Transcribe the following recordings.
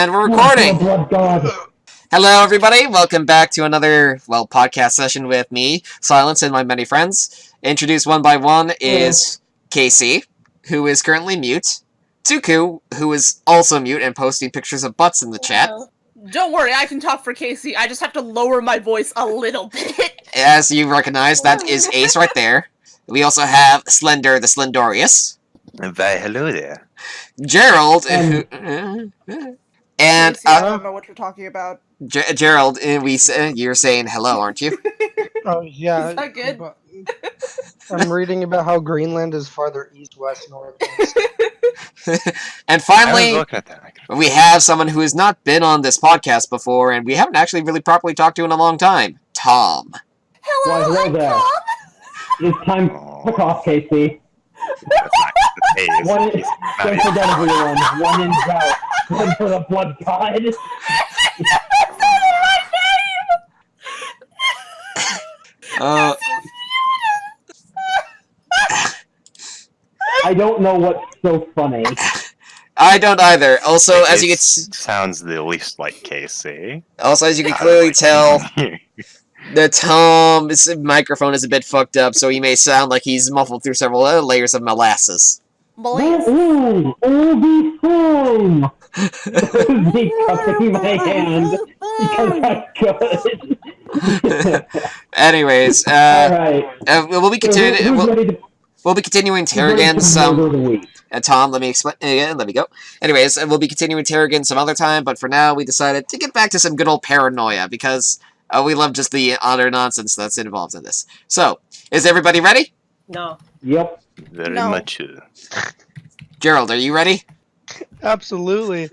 And we're recording! Oh, God. Hello, everybody! Welcome back to another, podcast session with me, Silence, and my many friends. Introduced one by one is Casey, who is currently mute. Tuku, who is also mute and posting pictures of butts in the chat. Don't worry, I can talk for Casey. I just have to lower my voice a little bit. As you recognize, that is Ace right there. We also have Slender the Slendorius. Why, hello there. Gerald, and Casey, I don't know what you're talking about. Gerald, you're saying hello, aren't you? Oh yeah. Is that good? I'm reading about how Greenland is farther east, west, north. And I finally, was looking at that. we have someone who has not been on this podcast before, and we haven't actually really properly talked to in a long time. Tom. Hello, Why, hello I'm there. Tom. It's time to pick off, Casey. That's not the case. One, He's not don't even- forget everyone. One in doubt. One for the blood god. I don't know what's so funny. I don't either. Also, as you It can, sounds the least like Casey. as you can clearly tell, the Tom's microphone is a bit fucked up, so he may sound like he's muffled through several layers of molasses. Ooh, be fun! Be cupping my hand because I'm good. Anyways, Alright. we'll be continuing. Who's ready to- We'll be continuing who's ready interrogating to some. murder the week? Tom, let me explain. Let me go. Anyways, we'll be continuing interrogating some other time, but for now, we decided to get back to some good old paranoia because we love just the utter nonsense that's involved in this. So, is everybody ready? No. Yep. Very No. much. Gerald, are you ready? Absolutely.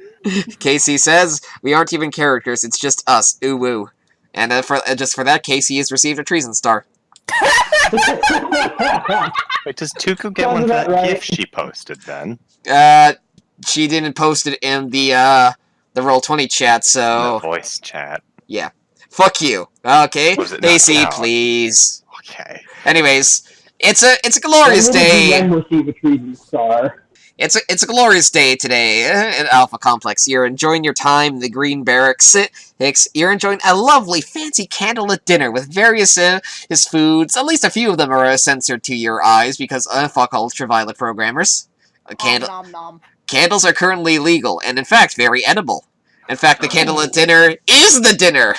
Casey says we aren't even characters; it's just us. Ooh woo. And just for that, Casey has received a treason star. Wait, does Tuku get Sounds one for that about right. gift she posted then? She didn't post it in the Roll20 chat, The so voice chat. yeah. Fuck you. Okay, Was it not Casey, now? please. Okay. Anyways, it's a glorious When will the day. GM receive a treason star? It's a glorious day today in Alpha Complex. You're enjoying your time in the Green Barracks. You're enjoying a lovely, fancy candlelit dinner with various his foods. At least a few of them are censored to your eyes because fuck ultraviolet programmers. Nom, nom. Candles are currently legal and, in fact, very edible. In fact, the candlelit dinner is the dinner.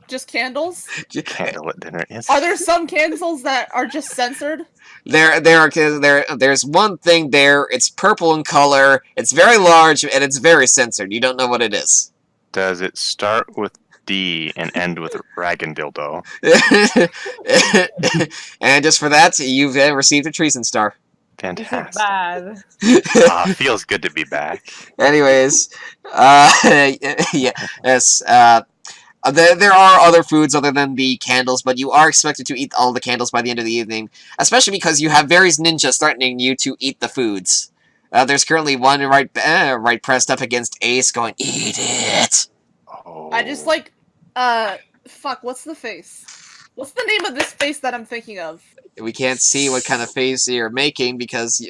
Just candles? Candlelit dinner is. Are there some candles that are just censored? There's one thing there. It's purple in color. It's very large and it's very censored. You don't know what it is. Does it start with D and end with Dragon Dildo? And just for that, you've received a treason star. Fantastic. Bad. Feels good to be back. Anyways, yes. There are other foods other than the candles, but you are expected to eat all the candles by the end of the evening, especially because you have various ninjas threatening you to eat the foods. There's currently one right pressed up against Ace going, eat it! Oh. I just like, fuck, what's the face? What's the name of this face that I'm thinking of? We can't see what kind of face you're making because...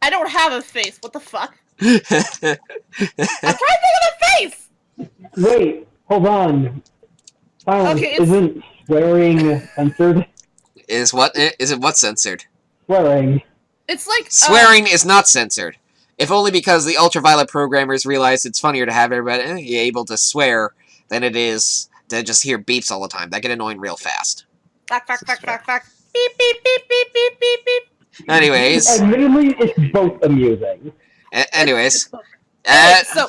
I don't have a face, what the fuck? I'm trying to think of a face! Wait, hold on. Silence, Okay, it's- isn't swearing censored? Is it what censored? Swearing. It's like, Swearing is not censored. If only because the ultraviolet programmers realize it's funnier to have everybody able to swear than it is to just hear beeps all the time. That get annoying real fast. fuck, fuck, fuck, fuck, fuck. Beep, beep, beep, beep, beep, beep, beep. Anyways, Admittedly, it's both amusing. anyways, Alright, so,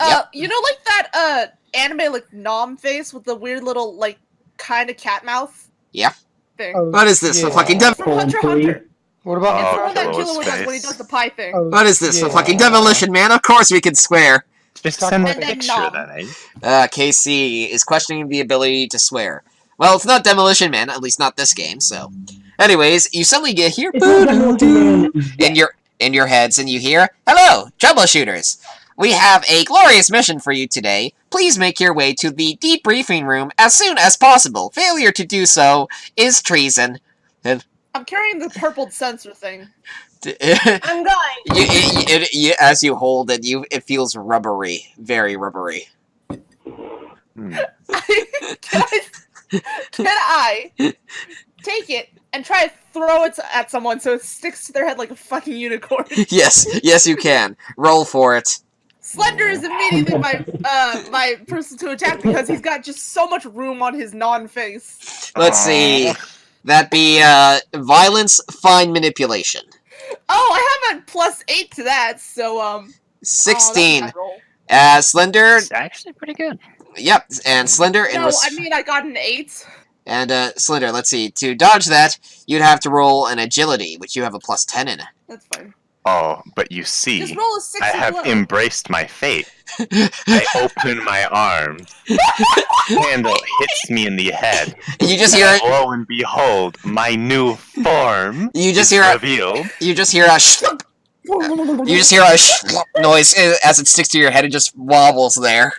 yep. you know like that, anime, like, nom face with the weird little, like, kind of cat mouth? Yeah. Thing. Oh, What is this? yeah. A fucking dem- From Hunter x Hunter. What about? It's the Oh, one that Killua Killua does when he face. does the pie thing. Oh, What is this? A yeah. fucking demolition man? Of course we can swear. Just send a And then picture nom. then, eh? KC is questioning the ability to swear. Well, it's not demolition man, at least not this game. So, anyways, you suddenly get here It's not Demolition Man. in your heads, and you hear, "Hello, troubleshooters. We have a glorious mission for you today. Please make your way to the debriefing room as soon as possible. Failure to do so is treason." I'm carrying the purple sensor thing. I'm going. As you hold it, it feels rubbery, very rubbery. Hmm. Can I take it and try to throw it at someone so it sticks to their head like a fucking unicorn? Yes, you can. Roll for it. Slender is immediately my person to attack because he's got just so much room on his non-face. Let's see. That be violence, fine manipulation. Oh, I have a +8 to that, so 16. roll. Slender. It's actually pretty good. Yep, and Slender. No, I mean I got an 8. And Slender. Let's see. To dodge that, you'd have to roll an agility, which you have a +10 in. That's fine. Oh, but you see, Just roll a 6 I as have well. embraced my fate. I open my arms. Candle hits me in the head. You just hear. Lo and behold, my new form You just is hear. revealed. You just hear a. You just hear a noise as it sticks to your head and just wobbles there.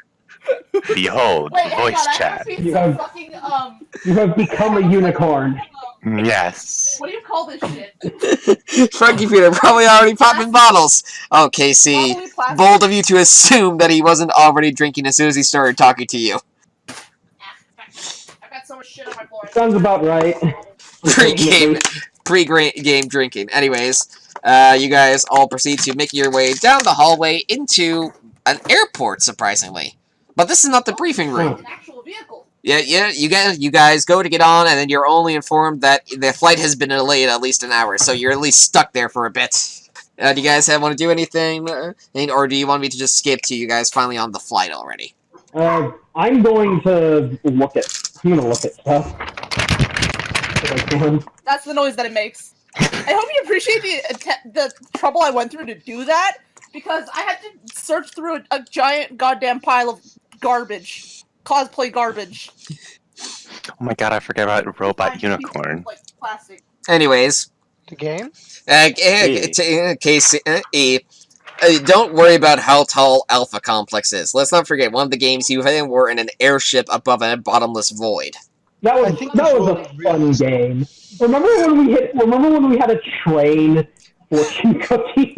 Behold, Wait, hang voice on, I chat. have to You some have- fucking You have become a unicorn. Yes. what do you call this shit? Frankie Peter probably already popping bottles. Oh, Casey. Probably plastic. Bold of you to assume that he wasn't already drinking as soon as he started talking to you. I've got so much shit on my floor. Sounds about right. Pre-game drinking. Anyways, you guys all proceed to make your way down the hallway into an airport, surprisingly. But this is not the briefing room. An actual vehicle. Yeah, you guys go to get on, and then you're only informed that the flight has been delayed at least an hour, so you're at least stuck there for a bit. Do you guys want to do anything, or do you want me to just skip to you guys finally on the flight already? I'm going to look at. I'm gonna look at stuff. If I can. That's the noise that it makes. I hope you appreciate the trouble I went through to do that, because I had to search through a giant goddamn pile of garbage. Cosplay garbage. Oh my god, I forgot about Robot Unicorn. Like plastic. Anyways, The game? Casey, don't worry about how tall Alpha Complex is. Let's not forget, one of the games you were in an airship above a bottomless void. That was I think that this was will a be fun real. game. Remember when we had a train fortune cookie?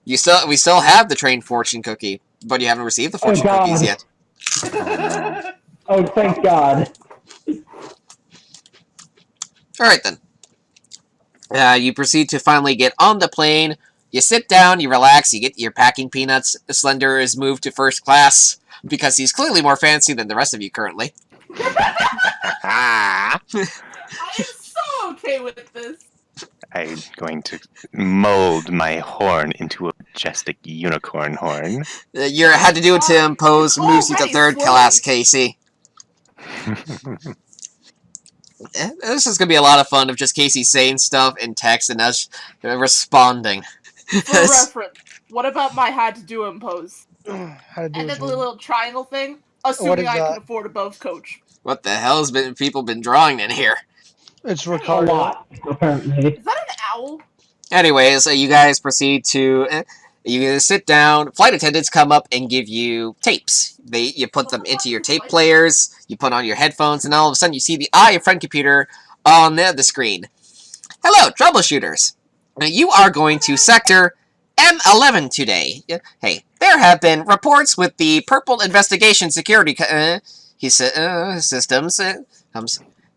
We still have the train fortune cookie, but you haven't received the fortune God. cookies yet. Oh, thank God. Alright then. You proceed to finally get on the plane. You sit down, you relax, you get your packing peanuts. Slender is moved to first class because he's clearly more fancy than the rest of you currently. I am so okay with this. I'm going to mold my horn into a majestic unicorn horn. You had to do it to impose moves you to third class, Casey. This is gonna be a lot of fun of just Casey saying stuff in text and us responding. For reference, what about my had to do impose? How to do And it. then the little triangle thing, What assuming is I that? can afford a both coach. What the hell's people been drawing in here? It's A Ricardo. lot, apparently. Is that an owl? Anyways, you guys proceed to you sit down. Flight attendants come up and give you tapes. You put them into your tape players. You put on your headphones, and all of a sudden you see the eye of friend computer on the screen. Hello, troubleshooters. You are going to sector M11 today. Hey, there have been reports with the Purple Investigation Security systems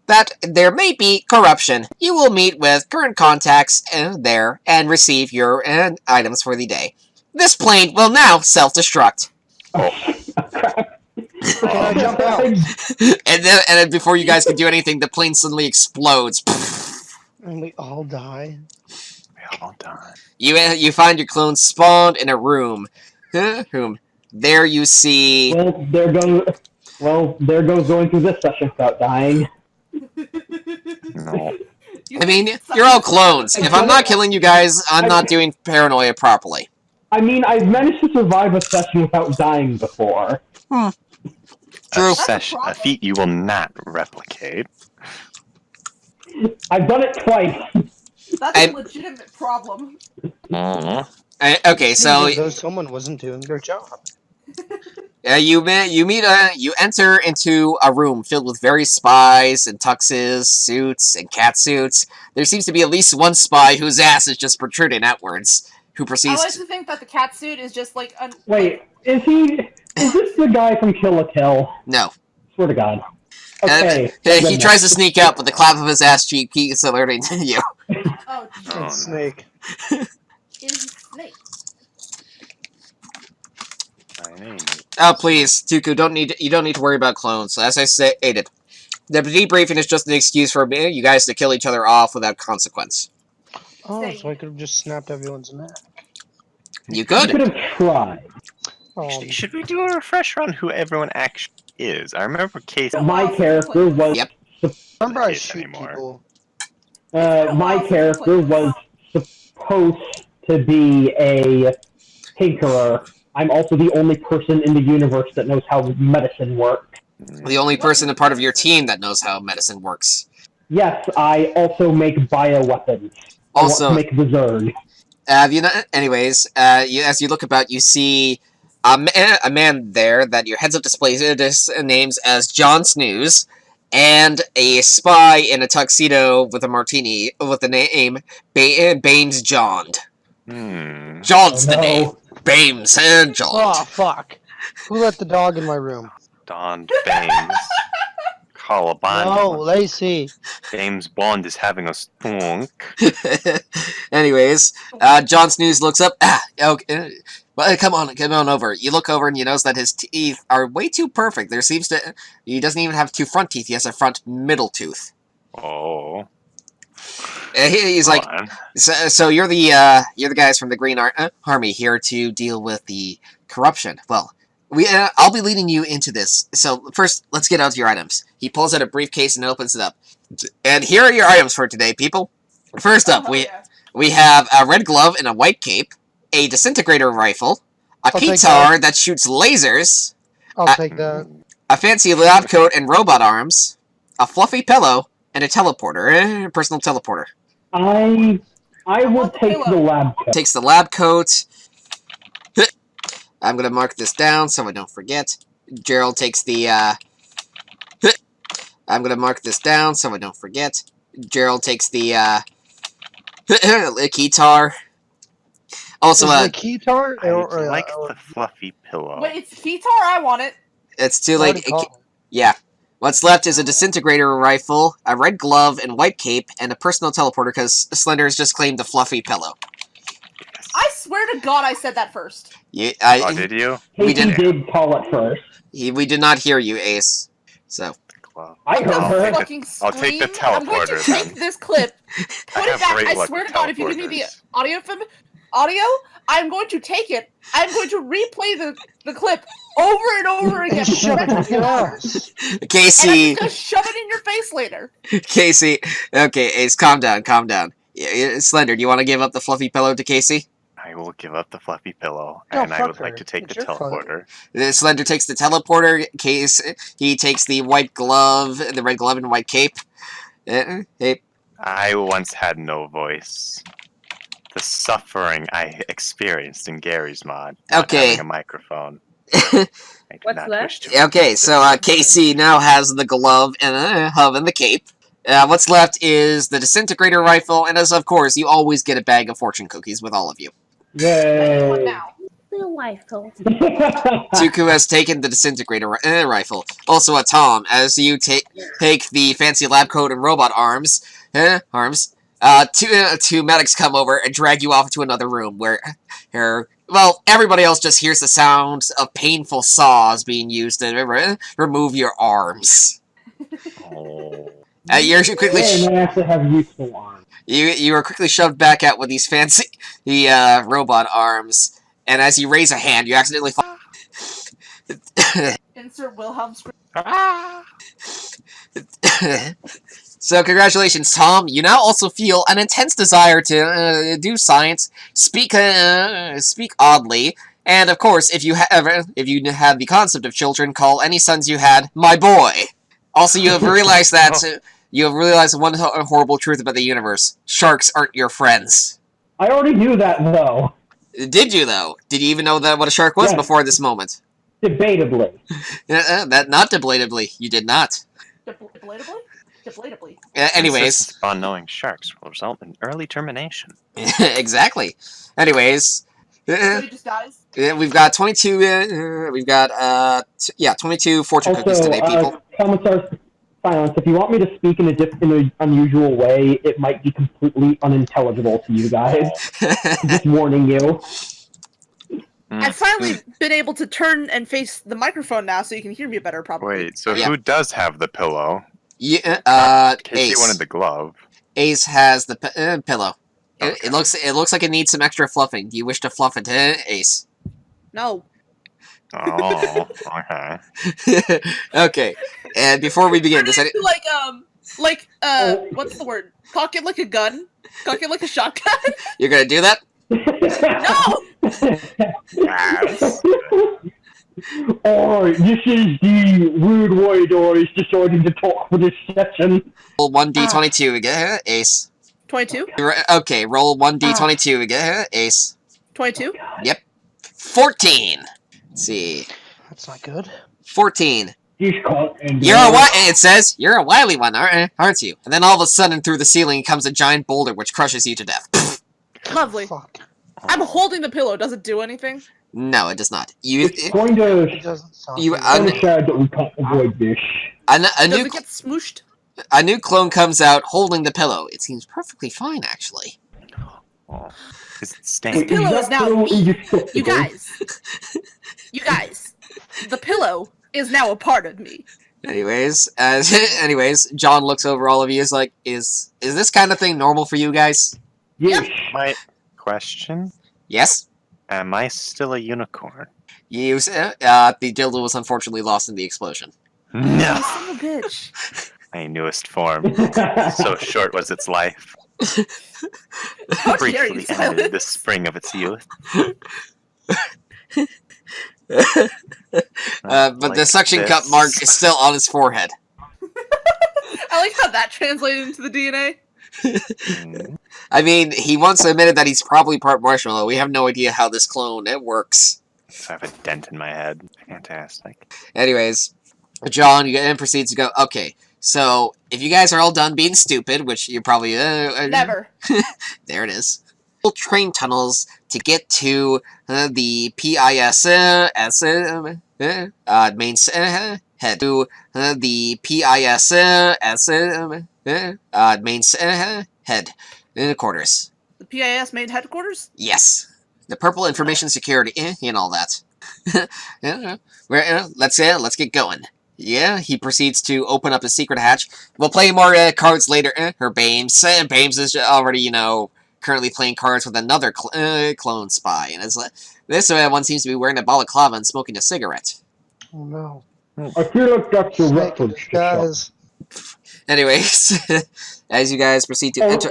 that there may be corruption. You will meet with current contacts there and receive your items for the day. This plane will now self-destruct. Can I jump out? And then before you guys can do anything, the plane suddenly explodes. And we all die. We all done. You find your clone spawned in a room. There you see. Well, there goes going through this session without dying. No. I mean, you're all clones. If I'm not killing you guys, I'm not doing paranoia properly. I mean, I've managed to survive a session without dying before. True. A feat you will not replicate. I've done it twice. That's a legitimate problem. Okay, so Because someone wasn't doing their job. You enter into a room filled with various spies and tuxes, suits, and cat suits. There seems to be at least one spy whose ass is just protruding outwards, who I proceeds like to think that the cat suit is just like Wait, is this the guy from Kill la Kill? No. Swear to God. Okay. He tries to sneak out, but the clap of his ass cheek keeps alerting to you. Oh, It's no. Snake. is Snake. My name is- Oh, please, Tuku, you don't need to worry about clones. So as I stated, the debriefing is just an excuse for you guys to kill each other off without consequence. Oh, Snake. so I could have just snapped everyone's neck. You You could. could have tried. Should we do a refresher on who everyone actually is? I remember Case. My character was Yep. Remember, I Case shoot anymore. people. my character was supposed to be a tinkerer. I'm also the only person in the universe that knows how medicine works. The only person a part of your team that knows how medicine works. Yes, I also make bioweapons. I want Also, to make the Zerg. anyways, as you look about, you see a man there that your heads-up display names as John Snooze, and a spy in a tuxedo with a martini with the name Baines John. John's the name. Baines and John. Oh, fuck. Who let the dog in my room? Don Baines. Columbine. No, Lacey. James Bond is having a spunk. Anyways, John Snooze looks up. Okay. Well, come on over. You look over and you notice that his teeth are way too perfect. He doesn't even have two front teeth. He has a front middle tooth. Oh. He's like, Fun. so you're the guys from the Green Army here to deal with the corruption. Well, I'll be leading you into this. So first, let's get out your items. He pulls out a briefcase and opens it up. And here are your items for today, people. First up, we have a red glove and a white cape, a disintegrator rifle, a I'll take guitar that shoots lasers, I'll take that. a fancy lab coat and robot arms, a fluffy pillow, and a teleporter, a personal teleporter. I will take the lab coat. Takes the lab coat. I'm gonna mark this down so I don't forget. Gerald takes the I'm gonna mark this down so I don't forget. Gerald takes the guitar. Also, Is it a keytar? I like the fluffy pillow. Wait, it's guitar. I want it. it's too late. Yeah. What's left is a disintegrator rifle, a red glove and white cape, and a personal teleporter because Slender has just claimed the fluffy pillow. I swear to God, I said that first. Oh, did you? We Casey did- did call it first. We did not hear you, Ace. So Well, I heard I'll her. Fucking I'll take the scream. I'm going to teleporter, take then. this clip, put it have back. great I luck swear with to God, if you give me the teleporters. audio, I'm going to take it. I'm going to replay the clip over and over again. Shove it up your ass. And I'm Casey, just gonna shove it in your face later. Casey. Okay, Ace, calm down. Slender, do you want to give up the fluffy pillow to Casey? I will give up the fluffy pillow, No, and I fuck would like her. to take It's the your fault. teleporter. Slender takes the teleporter. Case he takes the white glove, the red glove and white cape. Hey, I once had no voice. The suffering I experienced in Gary's mod. Not Okay. having a microphone. I do What's not left? wish to okay. So Casey now has the glove and hub and the cape. What's left is the disintegrator rifle, and as of course, you always get a bag of fortune cookies with all of you. What Yay. now? Real life, though. Tuku has taken the disintegrator rifle. Also, Tom, as you take the fancy lab coat and robot arms, two medics come over and drag you off to another room where, everybody else just hears the sounds of painful saws being used to remove your arms. Oh. You're quickly And I actually have useful arms. you are quickly shoved back out with these fancy robot arms, and as you raise a hand, you accidentally fall. Insert Wilhelm scream. Ah! So congratulations, Tom. You now also feel an intense desire to do science, speak oddly, and of course, if you have the concept of children, call any sons you had my boy. Also, you have realized one horrible truth about the universe: sharks aren't your friends. I already knew that, though. Did you though? Did you even know what a shark was Yes. before this moment? Debatably. That not debatably, you did not. Deblatably? Deblatably. Anyways, Insistence upon knowing sharks will result in early termination. exactly. Anyways, So he just dies? we've got 22. We've got 22 fortune cookies Also, today, people. Commissar Silence, if you want me to speak in an unusual way, it might be completely unintelligible to you guys. Just warning you. I've finally been able to turn and face the microphone now, so you can hear me better, probably. Wait, so Yeah. who does have the pillow? Yeah, Casey Ace. wanted the glove. Ace has the pillow. Okay. It looks like it needs some extra fluffing. Do you wish to fluff it, Ace? No. Oh, okay. Okay. And before we begin, does any... What's the word? Cock it like a gun? Cock it like a shotgun? You're gonna do that? No! Yes. Alright, this is the rude warrior is deciding to talk for this session. Roll 1d22 again, Ace. 22? Okay, roll 1d22 again, Ace. 22? 14. Let's see. That's not good. 14. This can't end You're well. it says, you're a wily one, aren't you? And then all of a sudden, through the ceiling comes a giant boulder which crushes you to death. Lovely. Fuck. I'm holding the pillow. Does it do anything? No, it does not. It's going to... It doesn't sound You- good. I'm- I'm sad that we can't avoid this. A Does new it get smooshed? a new clone comes out holding the pillow. It seems perfectly fine, actually. Oh. Is it This stained? pillow is now pillow me. indestructible? You guys. The pillow is now a part of me. Anyways, John looks over all of you. Is like, is this kind of thing normal for you guys? Yes. My question? Yes. Am I still a unicorn? You. The dildo was unfortunately lost in the explosion. You No! son of a bitch. My newest form. So short was its life. How dare you, Briefly ended the Silence? spring of its youth. But the Like suction this. cup mark is still on his forehead. I like how that translated into the DNA. Mm. I mean, he once admitted that he's probably part marshmallow. We have no idea how this clone works. I have a dent in my head. Fantastic. Anyways, John then proceeds to go, okay, so if you guys are all done being stupid, which you're probably... Never. There it is. Train tunnels to get to the PIS main head to the PIS main head quarters. The PIS main headquarters? Yes, the purple information security and all that. Let's get going. Yeah, he proceeds to open up a secret hatch. We'll play more cards later. Or Bames. Bames is already, currently playing cards with another clone spy. And this one seems to be wearing a balaclava and smoking a cigarette. Oh no. I feel like that's a Snake in reference to something. disguise. Anyways, as you guys proceed to enter...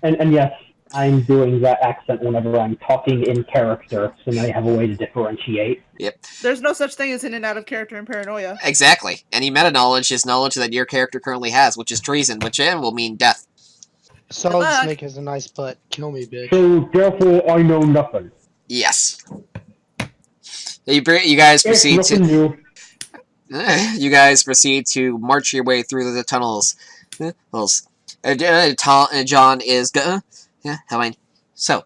And yes, I'm doing that accent whenever I'm talking in character, so now you have a way to differentiate. There's no such thing as in and out of character in Paranoia. Exactly. Any meta-knowledge is knowledge that your character currently has, which is treason, which will mean death. Solid luck. Snake has a nice butt. Kill me, bitch. So therefore, I know nothing. Yes. You guys It's proceed nothing to... new. You guys proceed to march your way through the tunnels. John is so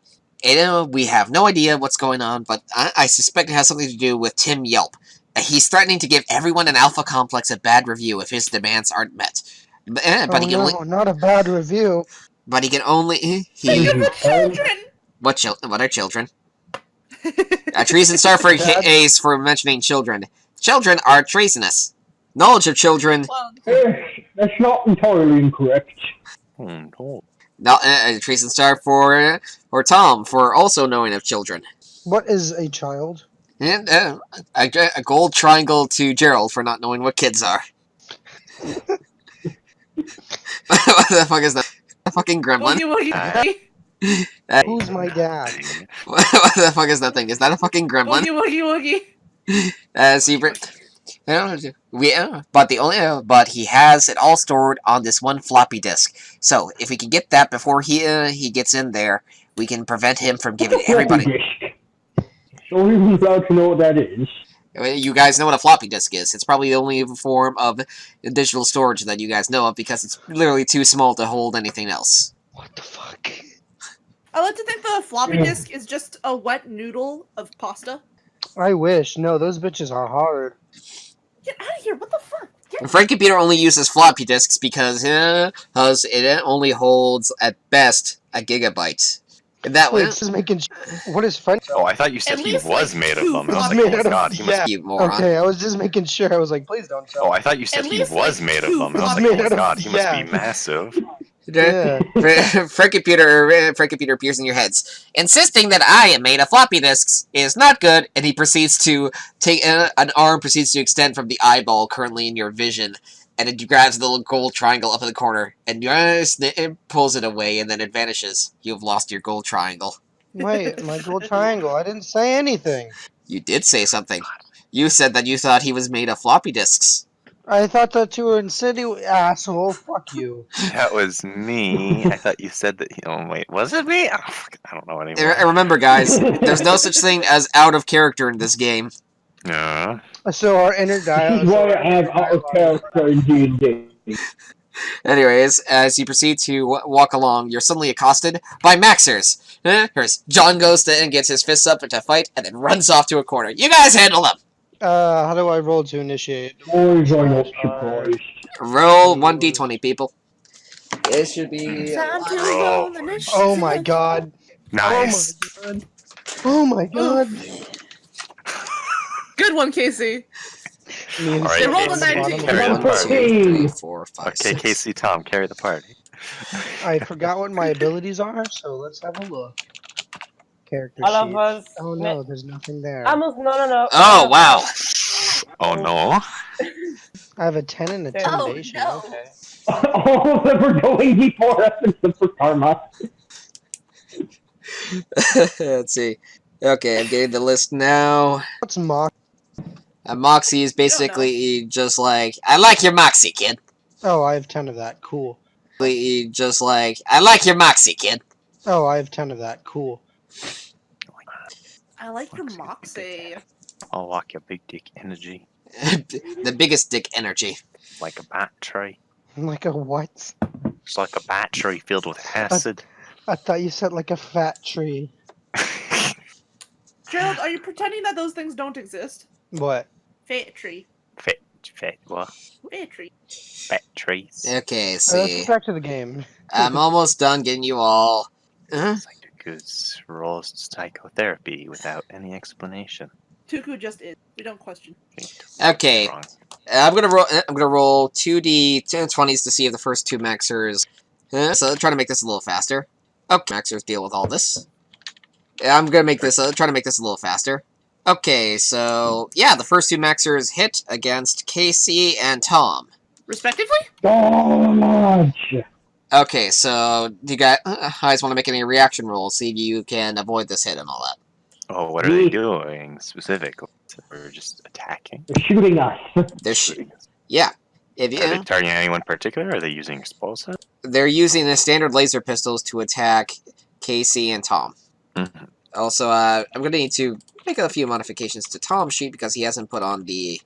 we have no idea what's going on, but I suspect it has something to do with Tim Yelp. He's threatening to give everyone in Alpha Complex a bad review if his demands aren't met. But he can only, Not a bad review. but he can only Think he of the children! what are children? A treason star for Ace for mentioning children. Children are treasonous. Knowledge of children. That's not entirely incorrect. Oh. No, a treason star for Tom for also knowing of children. What is a child? And a gold triangle to Gerald for not knowing what kids are. What the fuck is that? A fucking gremlin? Woogie woogie Who's my dad? What the fuck is that thing? Is that a fucking gremlin? woogie woogie. Secret. But he has it all stored on this one floppy disk. So if we can get that before he gets in there, we can prevent him from giving everybody. So you're allowed to know what that is. You guys know what a floppy disk is. It's probably the only form of digital storage that you guys know of because it's literally too small to hold anything else. What the fuck? I like to think the floppy disk is just a wet noodle of pasta. I wish. No, those bitches are hard. Get out of here! What the fuck? Frank Computer only uses floppy disks because it only holds, at best, a gigabyte. That Wait, way... just making what is French? Oh, I thought you said At he least, was like, made of two them. I was floppy like, oh disks. god, he must Yeah. be... You moron. Okay, I was just making sure. I was like, please don't tell Oh, me. I thought you said At he least, was like, made of two them. I was floppy like, oh disks. god, he must Yeah. be massive. Yeah. Frank Computer appears in your heads, insisting that I am made of floppy disks is not good, and he proceeds to take an arm proceeds to extend from the eyeball currently in your vision, and it grabs the little gold triangle up in the corner, and it pulls it away, and then it vanishes. You have lost your gold triangle. Wait, my gold triangle. I didn't say anything. You did say something. You said that you thought he was made of floppy disks. I thought that you were insidious, asshole. Fuck you. That was me. I thought you said that. Oh wait, was it me? Oh, fuck, I don't know anymore. And remember, guys, there's no such thing as out of character in this game. Yeah. So our inner dialogue. This is why I have out of character in D&D. Anyways, as you proceed to walk along, you're suddenly accosted by Maxers. John goes to and gets his fists up to fight, and then runs off to a corner. You guys handle them! How do I roll to initiate? Boys are not surprised. Roll 1d20, people. It should be... Time to Oh. roll the initiative. Oh my god. Nice. Oh my god. Good one, Casey. Me and Alright, They rolled a Casey, 19. carry the One, party. two, three, 4, 5, Okay, 6. Casey, Tom, carry the party. I forgot what my abilities are, so let's have a look. Character All of sheet. us. Oh no, there's nothing there. No. Oh, wow. Oh no. I have a 10 in intimidation. no. Okay. All of them are going before us except for Karma. Let's see. Okay, I'm getting the list now. What's mock? Moxie is basically just like, I like your Moxie, kid. Oh, I have 10 of that. Cool. Just like, I like your Moxie, kid. Oh, I have 10 of that. Cool. I like your moxie. I'll walk your big dick energy The biggest dick energy. like a battery. Like a what? It's like a battery filled with acid. I thought you said like a fat tree. Gerald, are you pretending that those things don't exist? What? Fat tree. Fat what? Fat tree. Batteries. Okay, Let's see. get back to the game. I'm almost done getting you all. Psychicus rolls psychotherapy without any explanation. Tuku just is. We don't question. Okay, Wrong. I'm gonna roll 2d20s to see if the first two maxers. So try to make this a little faster. Okay, maxers deal with all this. I'm gonna make this. Try to make this a little faster. Okay, so yeah, the first two maxers hit against Casey and Tom. Respectively? Dodge! Okay, so do you guys want to make any reaction rolls? See if you can avoid this hit and all that. Oh, what are they doing specifically? We're just attacking. They're shooting us. They're Shooting us. yeah. If Are they you, targeting anyone particular? Or are they using explosives? they're using the standard laser pistols to attack Casey and Tom. Mhm. Also, I'm going to need to make a few modifications to Tom's sheet because he hasn't put on the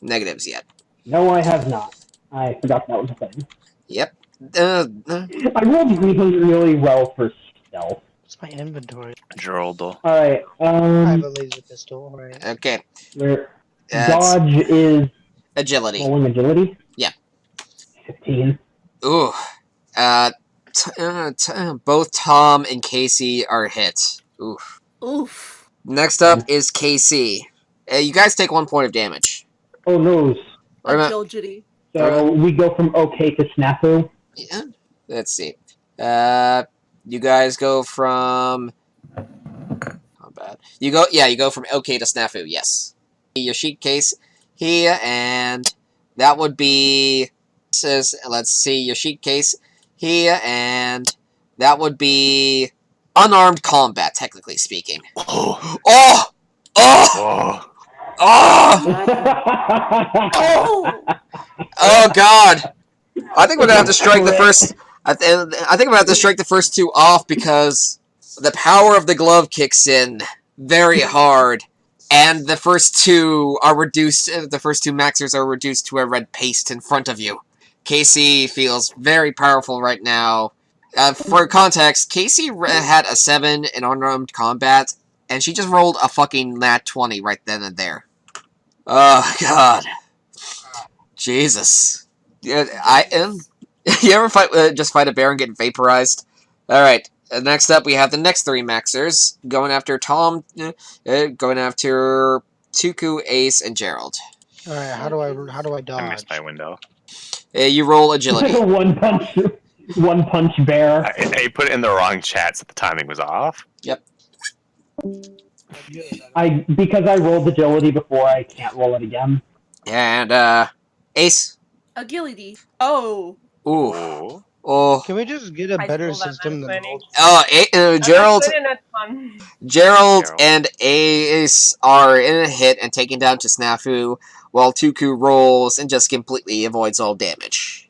negatives yet. No, I have not. I forgot that was a thing. Yep. I rolled really well for stealth. What's my inventory? Geraldo. Alright, I have a laser pistol. Alright. Okay. where It's dodge is agility. rolling agility? Yeah. 15. Ooh. Both Tom and Casey are hit. Oof. Oof. Next up is Casey. You guys take 1 point of damage. Oh, no. Agility. So we go from okay to snafu. Yeah. Let's see. You guys go from. How bad? You go from okay to snafu. Yes. Your sheet case here, and that would be. Says, let's see your sheet case here, and that would be unarmed combat, technically speaking. Oh. Oh! Oh! Oh. Oh! Oh! Oh God! I think we're gonna have to strike the first. I think we're gonna have to strike the first two off because the power of the glove kicks in. very hard, and the first two are reduced. The first two maxers are reduced to a red paste in front of you. Casey feels very powerful right now. For context, Casey had a 7 in unarmed combat, and she just rolled a fucking nat 20 right then and there. Oh god, Jesus. Yeah, I am. You ever just fight a bear and get vaporized? All right. Next up, we have the next 3 maxers going after Tom, going after Tuku, Ace, and Gerald. All right, how do I dodge? I missed my window. You roll agility. one punch bear. I put it in the wrong chat, so the timing was off. Yep. Because I rolled agility before, I can't roll it again. And Ace. Agility. Oh. Ooh. Ooh. Oh. Can we just get a better system than old? Gerald. Gerald and Ace are in a hit and taken down to Snafu, while Tuku rolls and just completely avoids all damage.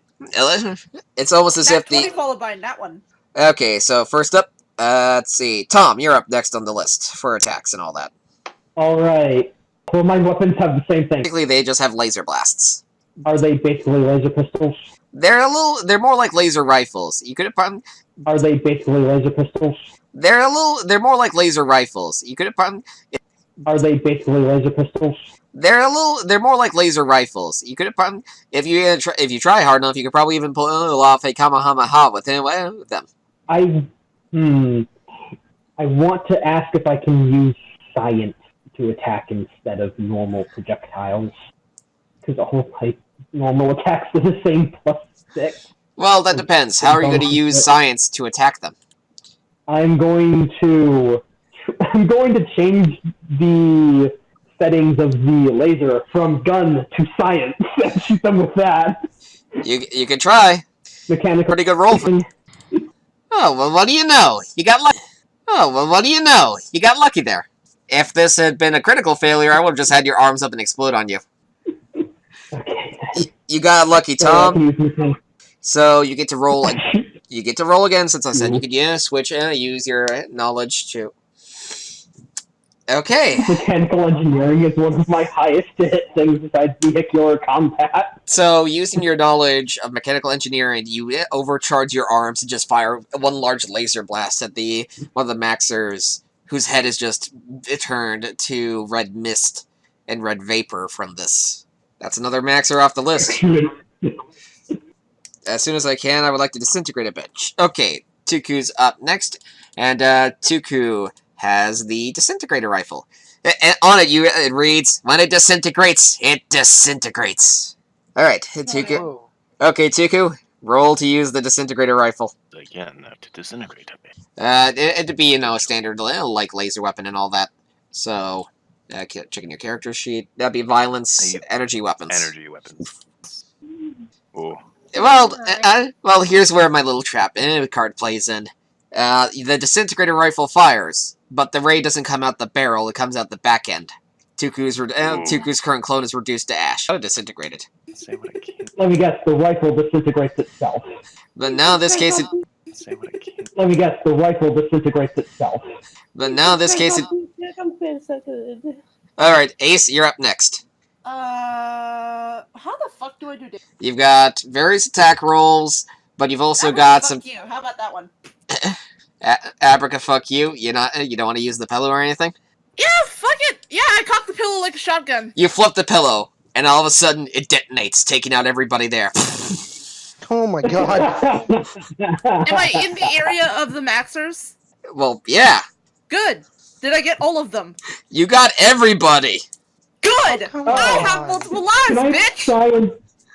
It's almost as if the... followed by that one. Okay, so first up, let's see. Tom, you're up next on the list for attacks and all that. Alright. Well, my weapons have the same thing. Basically, they just have laser blasts. Are they basically laser pistols? They're more like laser rifles. You could have... Are they basically laser pistols? They're more like laser rifles. You could have... Are they basically laser pistols? They're more like laser rifles. You could have... If you try hard enough, you could probably even pull off a Kamehameha with them. I want to ask if I can use science to attack instead of normal projectiles. Because all normal attacks are the same +6. Well, that depends. How are you going to use science to attack them? I'm going to change the settings of the laser from gun to science and shoot them with that. You can try. Mechanical. Pretty good roll for... Oh, well, what do you know? You got lucky. Oh, well, what do you know? You got lucky there. If this had been a critical failure, I would have just had your arms up and explode on you. Okay. You got lucky, Tom. So you get to roll. You get to roll again, since I said you could use your knowledge to. Okay. Mechanical engineering is one of my highest hit things besides vehicular combat. So, using your knowledge of mechanical engineering, you overcharge your arms and just fire one large laser blast at one of the maxers, whose head is just turned to red mist and red vapor from this. That's another maxer off the list. As soon as I can, I would like to disintegrate a bit. Okay, Tuku's up next, and Tuku has the disintegrator rifle. And on it, it reads, "When it disintegrates, it disintegrates." Alright, Tuku. Oh. Okay, Tuku, roll to use the disintegrator rifle. Again, to disintegrate a bit. It'd be, a standard, like, laser weapon and all that. So, checking your character sheet. That'd be violence, energy weapons. Energy weapons. Ooh. Well, here's where my little trap card plays in. The disintegrator rifle fires, but the ray doesn't come out the barrel, it comes out the back end. Tuku's current clone is reduced to ash. Oh, disintegrated. Say what I can. Let me guess, the rifle disintegrates itself. But now in this case it... Say what I can. Let me guess, the rifle disintegrates itself. But now in this case it... Alright, Ace, you're up next. How the fuck do I do this? You've got various attack rolls, but you've also got some... You. How about that one? Abraca, fuck you. You don't want to use the pillow or anything? Yeah, fuck it! Yeah, I cocked the pillow like a shotgun. You flip the pillow, and all of a sudden, it detonates, taking out everybody there. Oh my god. Am I in the area of the maxers? Well, yeah. Good. Did I get all of them? You got everybody! Good! Oh, I have multiple lives, bitch!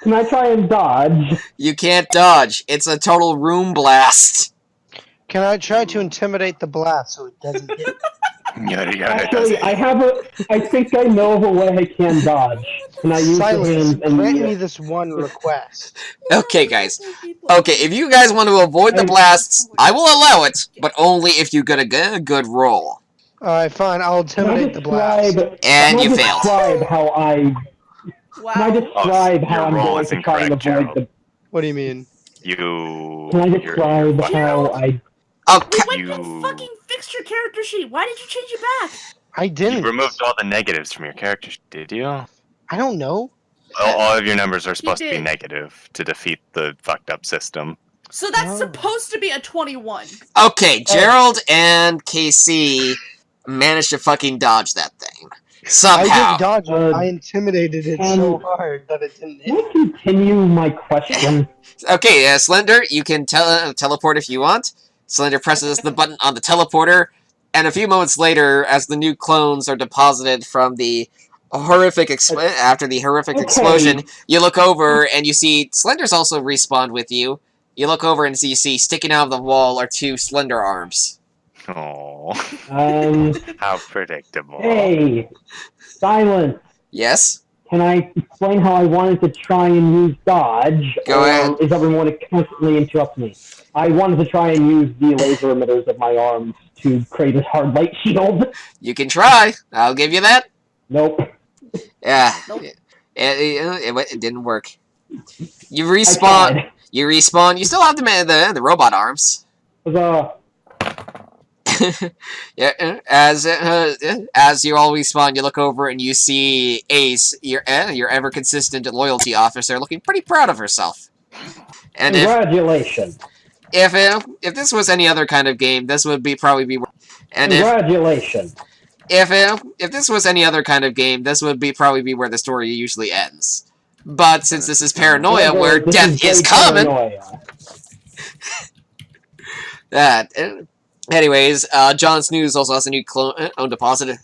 Can I try and dodge? You can't dodge. It's a total room blast. Can I try to intimidate the blast so it doesn't hit? Actually, I think I know of a way I can dodge. Can I use Silence, the hand grant me this one request. Okay, guys. Okay, if you guys want to avoid the blasts, I will allow it, but only if you get a good roll. Alright, fine, I'll intimidate the blast. And you failed. Can I describe how I'm Your roll going is to try and incorrect, avoid Gerald. the... What do you mean? Can I describe how I... Okay. We went and fucking fixed your character sheet. Why did you change it back? I You didn't. removed all the negatives from your character, did you? I don't know. All of your numbers are supposed to be did. negative to defeat the fucked up system. So that's Oh. supposed to be a 21. Okay, Gerald and KC managed to fucking dodge that thing. I Somehow. didn't dodge it. I intimidated it so and- hard that it didn't Can hit. I continue my question? Okay, Slender, you can teleport if you want. Slender presses the button on the teleporter, and a few moments later, as the new clones are deposited from the horrific after the horrific explosion, you look over and you see Slender's also respawned with you. You look over and you see sticking out of the wall are two Slender arms. Oh, how predictable. Hey, silence. Yes? Can I explain how I wanted to try and use dodge? Go or ahead. Is everyone to constantly interrupt me? I wanted to try and use the laser emitters of my arms to create a hard light shield. You can try. I'll give you that. Nope. Yeah. Nope. It didn't work. You I respawn. tried. You respawn. You still have the robot arms. Yeah. As you all respawn, you look over and you see Ace, your ever consistent loyalty officer, looking pretty proud of herself. And Congratulations. if this was any other kind of game, this would probably be. And Congratulations. if this was any other kind of game, this would probably be where the story usually ends. But since this is Paranoia, where This death is great coming, Paranoia. Anyways, Jon Snooze also has a new clone deposited.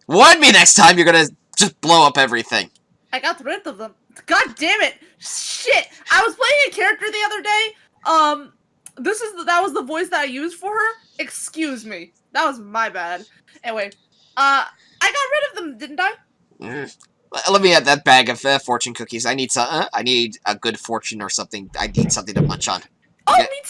Warn me next time you're gonna just blow up everything. I got rid of them. God damn it! Shit! I was playing a character the other day. That was the voice that I used for her. Excuse me. That was my bad. Anyway, I got rid of them, didn't I? Let me add that bag of fortune cookies. I need I need a good fortune or something. I need something to munch on. Oh, Yeah. me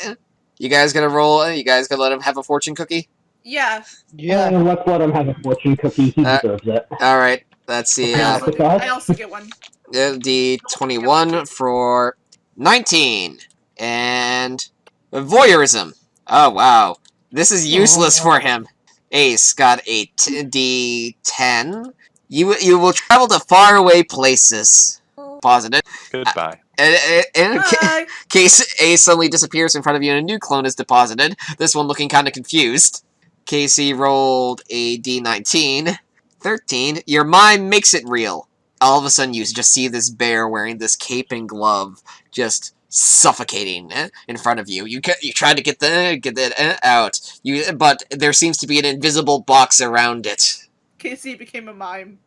too. You guys gonna roll? You guys gonna let him have a fortune cookie? Yeah. Yeah. Let's let him have a fortune cookie. He deserves it. All right. Let's see. I also get one. The 21 for 19 and voyeurism. Oh wow, this is useless for him. Ace got a D10. You will travel to faraway places. Positive. Goodbye. In Bye. case Ace suddenly disappears in front of you and a new clone is deposited, this one looking kind of confused. Casey rolled a D19. 13. Your mind makes it real. All of a sudden, you just see this bear wearing this cape and glove, just suffocating in front of you. You try to get that out. But there seems to be an invisible box around it. Casey became a mime.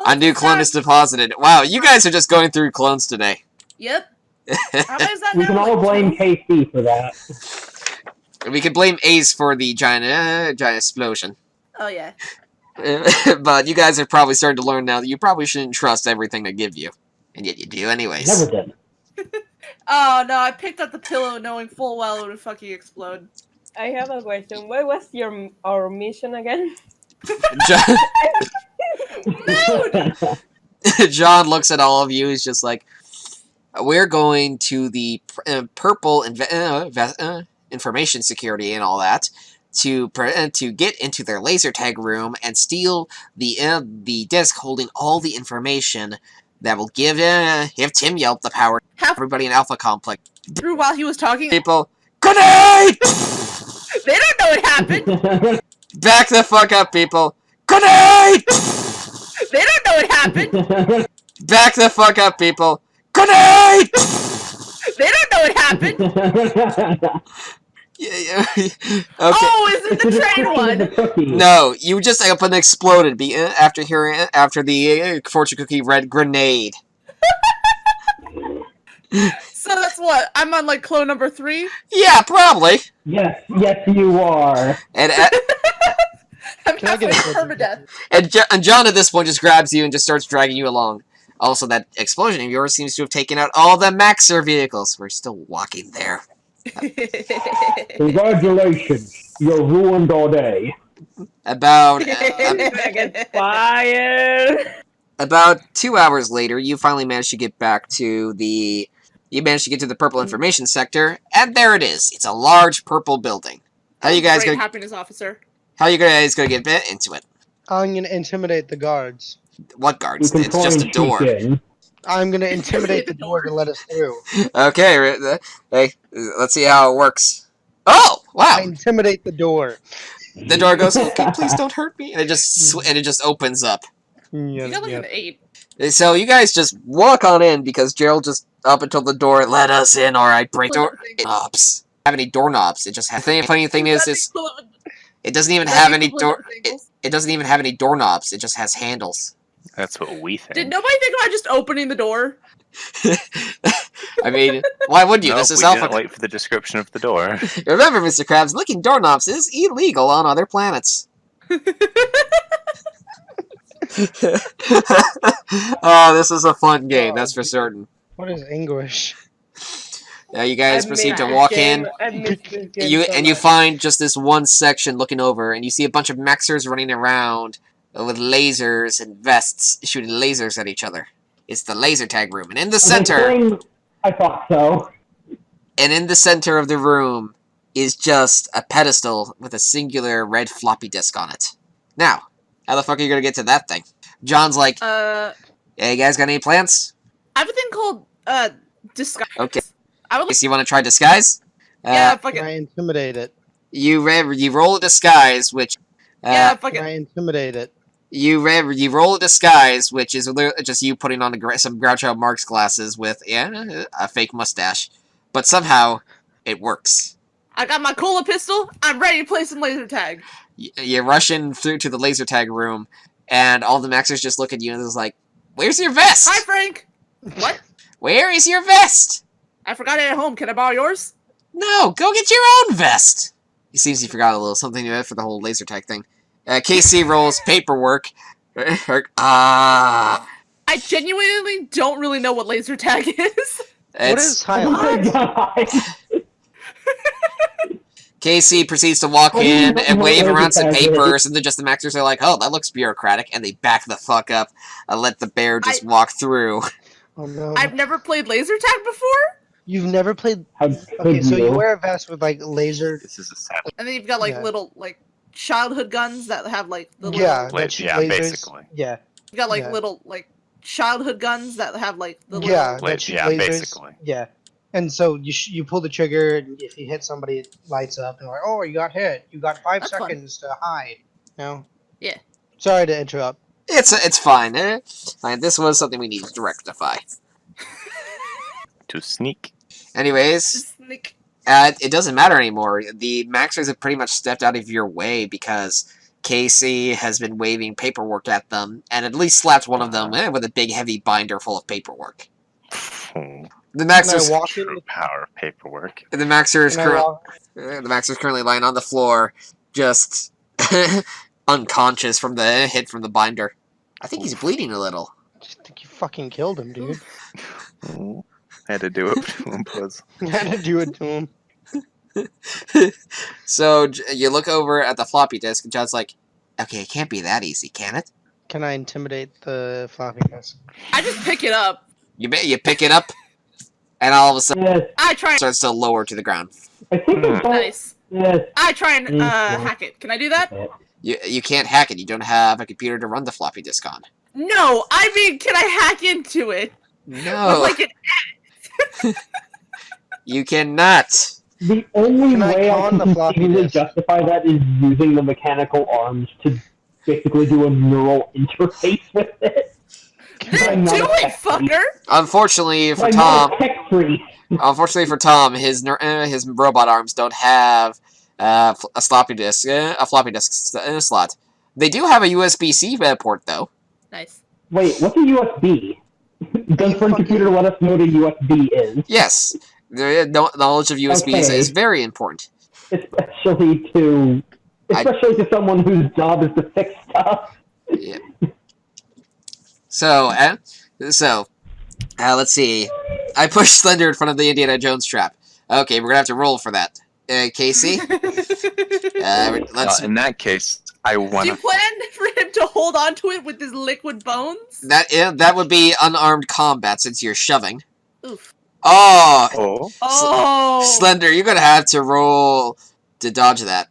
A new clone is deposited. Wow, you guys are just going through clones today. Yep. How many is that We now? can all Like blame 12? KC for that. We could blame Ace for the giant explosion. Oh yeah. But you guys are probably starting to learn now that you probably shouldn't trust everything they give you. And yet you do anyways. Never did. Oh no, I picked up the pillow knowing full well it would fucking explode. I have a question. What was our mission again? John looks at all of you. He's just like, we're going to the purple information security and all that to get into their laser tag room and steal the disc holding all the information that will give Tim Yelp the power. Everybody in Alpha Complex. Through while he was talking, People, good night! they don't know what happened. Back the fuck up, people. Good night! They don't know what happened. Back the fuck up, people. Good night! They don't know what happened. Yeah. Okay. Oh, is it the train one? No, you just up and exploded after the fortune cookie read grenade. So that's what? I'm on like clone number 3? Yeah, probably. Yes, you are. And I'm Can I get halfway a permadeath. and John at this point just grabs you and just starts dragging you along. Also, that explosion of yours seems to have taken out all the Maxer vehicles. We're still walking there. Congratulations. You're ruined all day. About Fire! About 2 hours later, you finally managed to get back to the... You managed to get to the purple information sector, and there it is. It's a large purple building. How you guys Great gonna... happiness officer. How are you guys gonna get into it? I'm gonna intimidate the guards. What You guards? can It's try just and a door. sneak in. I'm gonna intimidate the door to let us through. Okay, hey, let's see how it works. Oh, wow! I intimidate the door. The door goes, okay, please don't hurt me, and it just opens up. You got like an 8. So you guys just walk on in because Gerald just up until the door, let us in, or I break doorknobs. Have any doorknobs? It just has. The funny thing is it doesn't even have any door. It doesn't even have any doorknobs. It just has handles. That's what we think. Did nobody think about just opening the door? I mean, why would you? Nope, This is we Alpha. didn't wait for the description of the door. Remember, Mr. Krabs, licking doorknobs is illegal on other planets. Oh, this is a fun game, that's for certain. What is English? Now you guys I proceed missed to this walk game. in. I missed this game You so and you much. find just this one section looking over, and you see a bunch of Maxers running around with lasers and vests, shooting lasers at each other. It's the laser tag room, and in the Are they center, playing- I thought so. and in the center of the room is just a pedestal with a singular red floppy disk on it. Now, how the fuck are you gonna get to that thing? John's like, I hey, you guys got any plans? have a thing called disguise. Okay. I would like. So you want to try disguise? Yeah, fuck Can I it. intimidate it? You roll a disguise, which Yeah, fuck Can I it. intimidate it? you roll a disguise, which is just you putting on some Groucho Marx glasses with a fake mustache, but somehow it works. I got my cola pistol. I'm ready to play some laser tag. You rush in through to the laser tag room, and all the Maxers just look at you and is like, "Where's your vest? Hi, Frank. What? Where is your vest? I forgot it at home. Can I borrow yours? No, go get your own vest." He seems he forgot a little something for the whole laser tag thing. KC rolls paperwork. I genuinely don't really know what laser tag is. What is Oh my highlight? god! Casey proceeds to walk Oh, you in know and what wave laser around some tag is. papers, and then just the Maxers are like, "Oh, that looks bureaucratic," and they back the fuck up and let the bear just walk through. Oh no. I've never played laser tag before. You've never played. How Okay, could so you you? wear a vest with like laser. This is a sad And then you've got like Yeah. little like childhood guns that have like the Yeah, little, that Lasers, shoot yeah, lasers. basically. Yeah, you got like yeah. little like childhood guns that have like the yeah, little, that shoot Yeah, lasers. basically. Yeah, and so you pull the trigger, and if you hit somebody, it lights up, and like, oh, you got hit. You got 5 That's fun. seconds to hide. No. Yeah. Sorry to interrupt. It's fine. Fine. This was something we needed to rectify. To sneak. Anyways, just sneak. it doesn't matter anymore. The Maxers have pretty much stepped out of your way because Casey has been waving paperwork at them, and at least slapped one of them with a big heavy binder full of paperwork. Hmm. The Can I Maxers, walk in? True power of paperwork. the Maxers, Can I walk? the Maxer's currently lying on the floor, just unconscious from the hit from the binder. I think he's bleeding a little. I just think you fucking killed him, dude. Hmm. I had to do it to him, Buzz. You had to do it to him. So you look over at the floppy disk, and John's like, "Okay, it can't be that easy, can it?" Can I intimidate the floppy disk? I just pick it up. You pick it up, and all of a sudden Yes, I try it and starts to lower to the ground. I think it's all. nice. Yes. I try and Mm, hack it. Can I do that? You can't hack it. You don't have a computer to run the floppy disk on. No, I mean, can I hack into it? No, Like it. you cannot. The only Can I way I con can the floppy conceivably disk? justify that is using the mechanical arms to basically do a neural interface with it. Then I'm not do a it, tech freak. fucker. Unfortunately for I'm Tom, not a tech freak. his robot arms don't have a floppy disk slot. They do have a USB-C port though. Nice. Wait, what's a USB? Does Friend Computer let us know what a USB is? Yes, the knowledge of USB is Okay. very important. Especially to someone whose job is to fix stuff. Yeah. So let's see. I pushed Slender in front of the Indiana Jones trap. Okay, we're gonna have to roll for that. Casey, let's. In that case, I Do want you to. plan for him to hold on to it with his liquid bones? That would be unarmed combat since you're shoving. Oof. Oh, Oh, Oh. Slender, you're gonna have to roll to dodge that.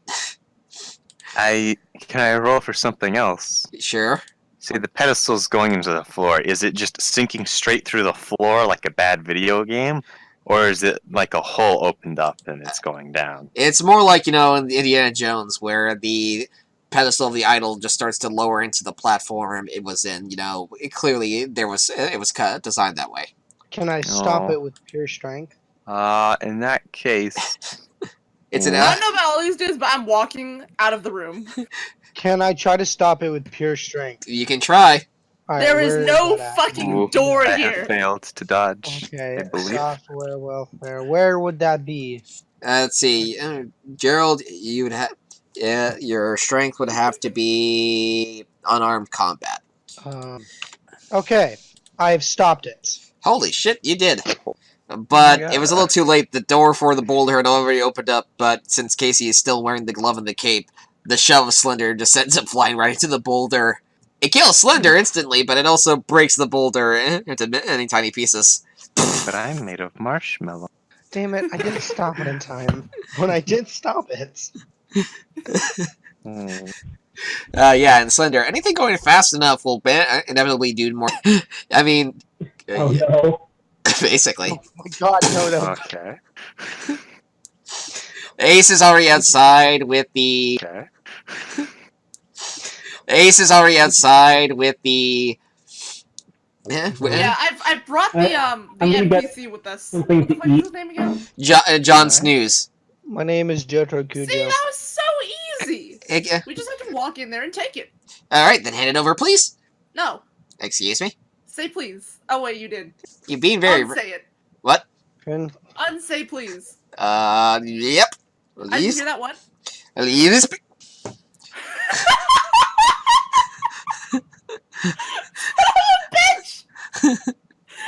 Can I roll for something else? Sure. See, the pedestal's going into the floor. Is it just sinking straight through the floor like a bad video game? Or is it like a hole opened up and it's going down? It's more like, in Indiana Jones, where the pedestal of the idol just starts to lower into the platform it was in. It was designed that way. Can I stop it with pure strength? In that case... It's an I don't know about all these dudes, but I'm walking out of the room. Can I try to stop it with pure strength? You can try. All right, There is where no that at? fucking door I here. have failed to dodge. Okay, I believe. software welfare. Where would that be? Let's see. Gerald, you would have... your strength would have to be unarmed combat. Okay, I've stopped it. Holy shit, you did. But Oh my it was a little too late. The door for the boulder had already opened up, but since Casey is still wearing the glove and the cape, the shell of Slender just sends him flying right into the boulder. It kills Slender instantly, but it also breaks the boulder into many tiny pieces. But I'm made of marshmallow. Damn it, I didn't stop it in time. When I did stop it. Yeah, and Slender, anything going fast enough will inevitably do more. I mean, Oh no. basically. Oh my god, no. Okay. Ace is already outside with the... Okay. Ace is already outside with the... Yeah, I've brought the I'm gonna get NPC with us. something What the to fuck is eat. his name again? John Snooze. My name is Jotaro See, Kujo. that was so easy. Okay. We just have to walk in there and take it. Alright, then hand it over, please. No, Excuse me? say please. Oh wait, you did. You're being very... Unsay it. What? Friend, Unsay please. Yep. I didn't Please. hear that one. Please. Bitch!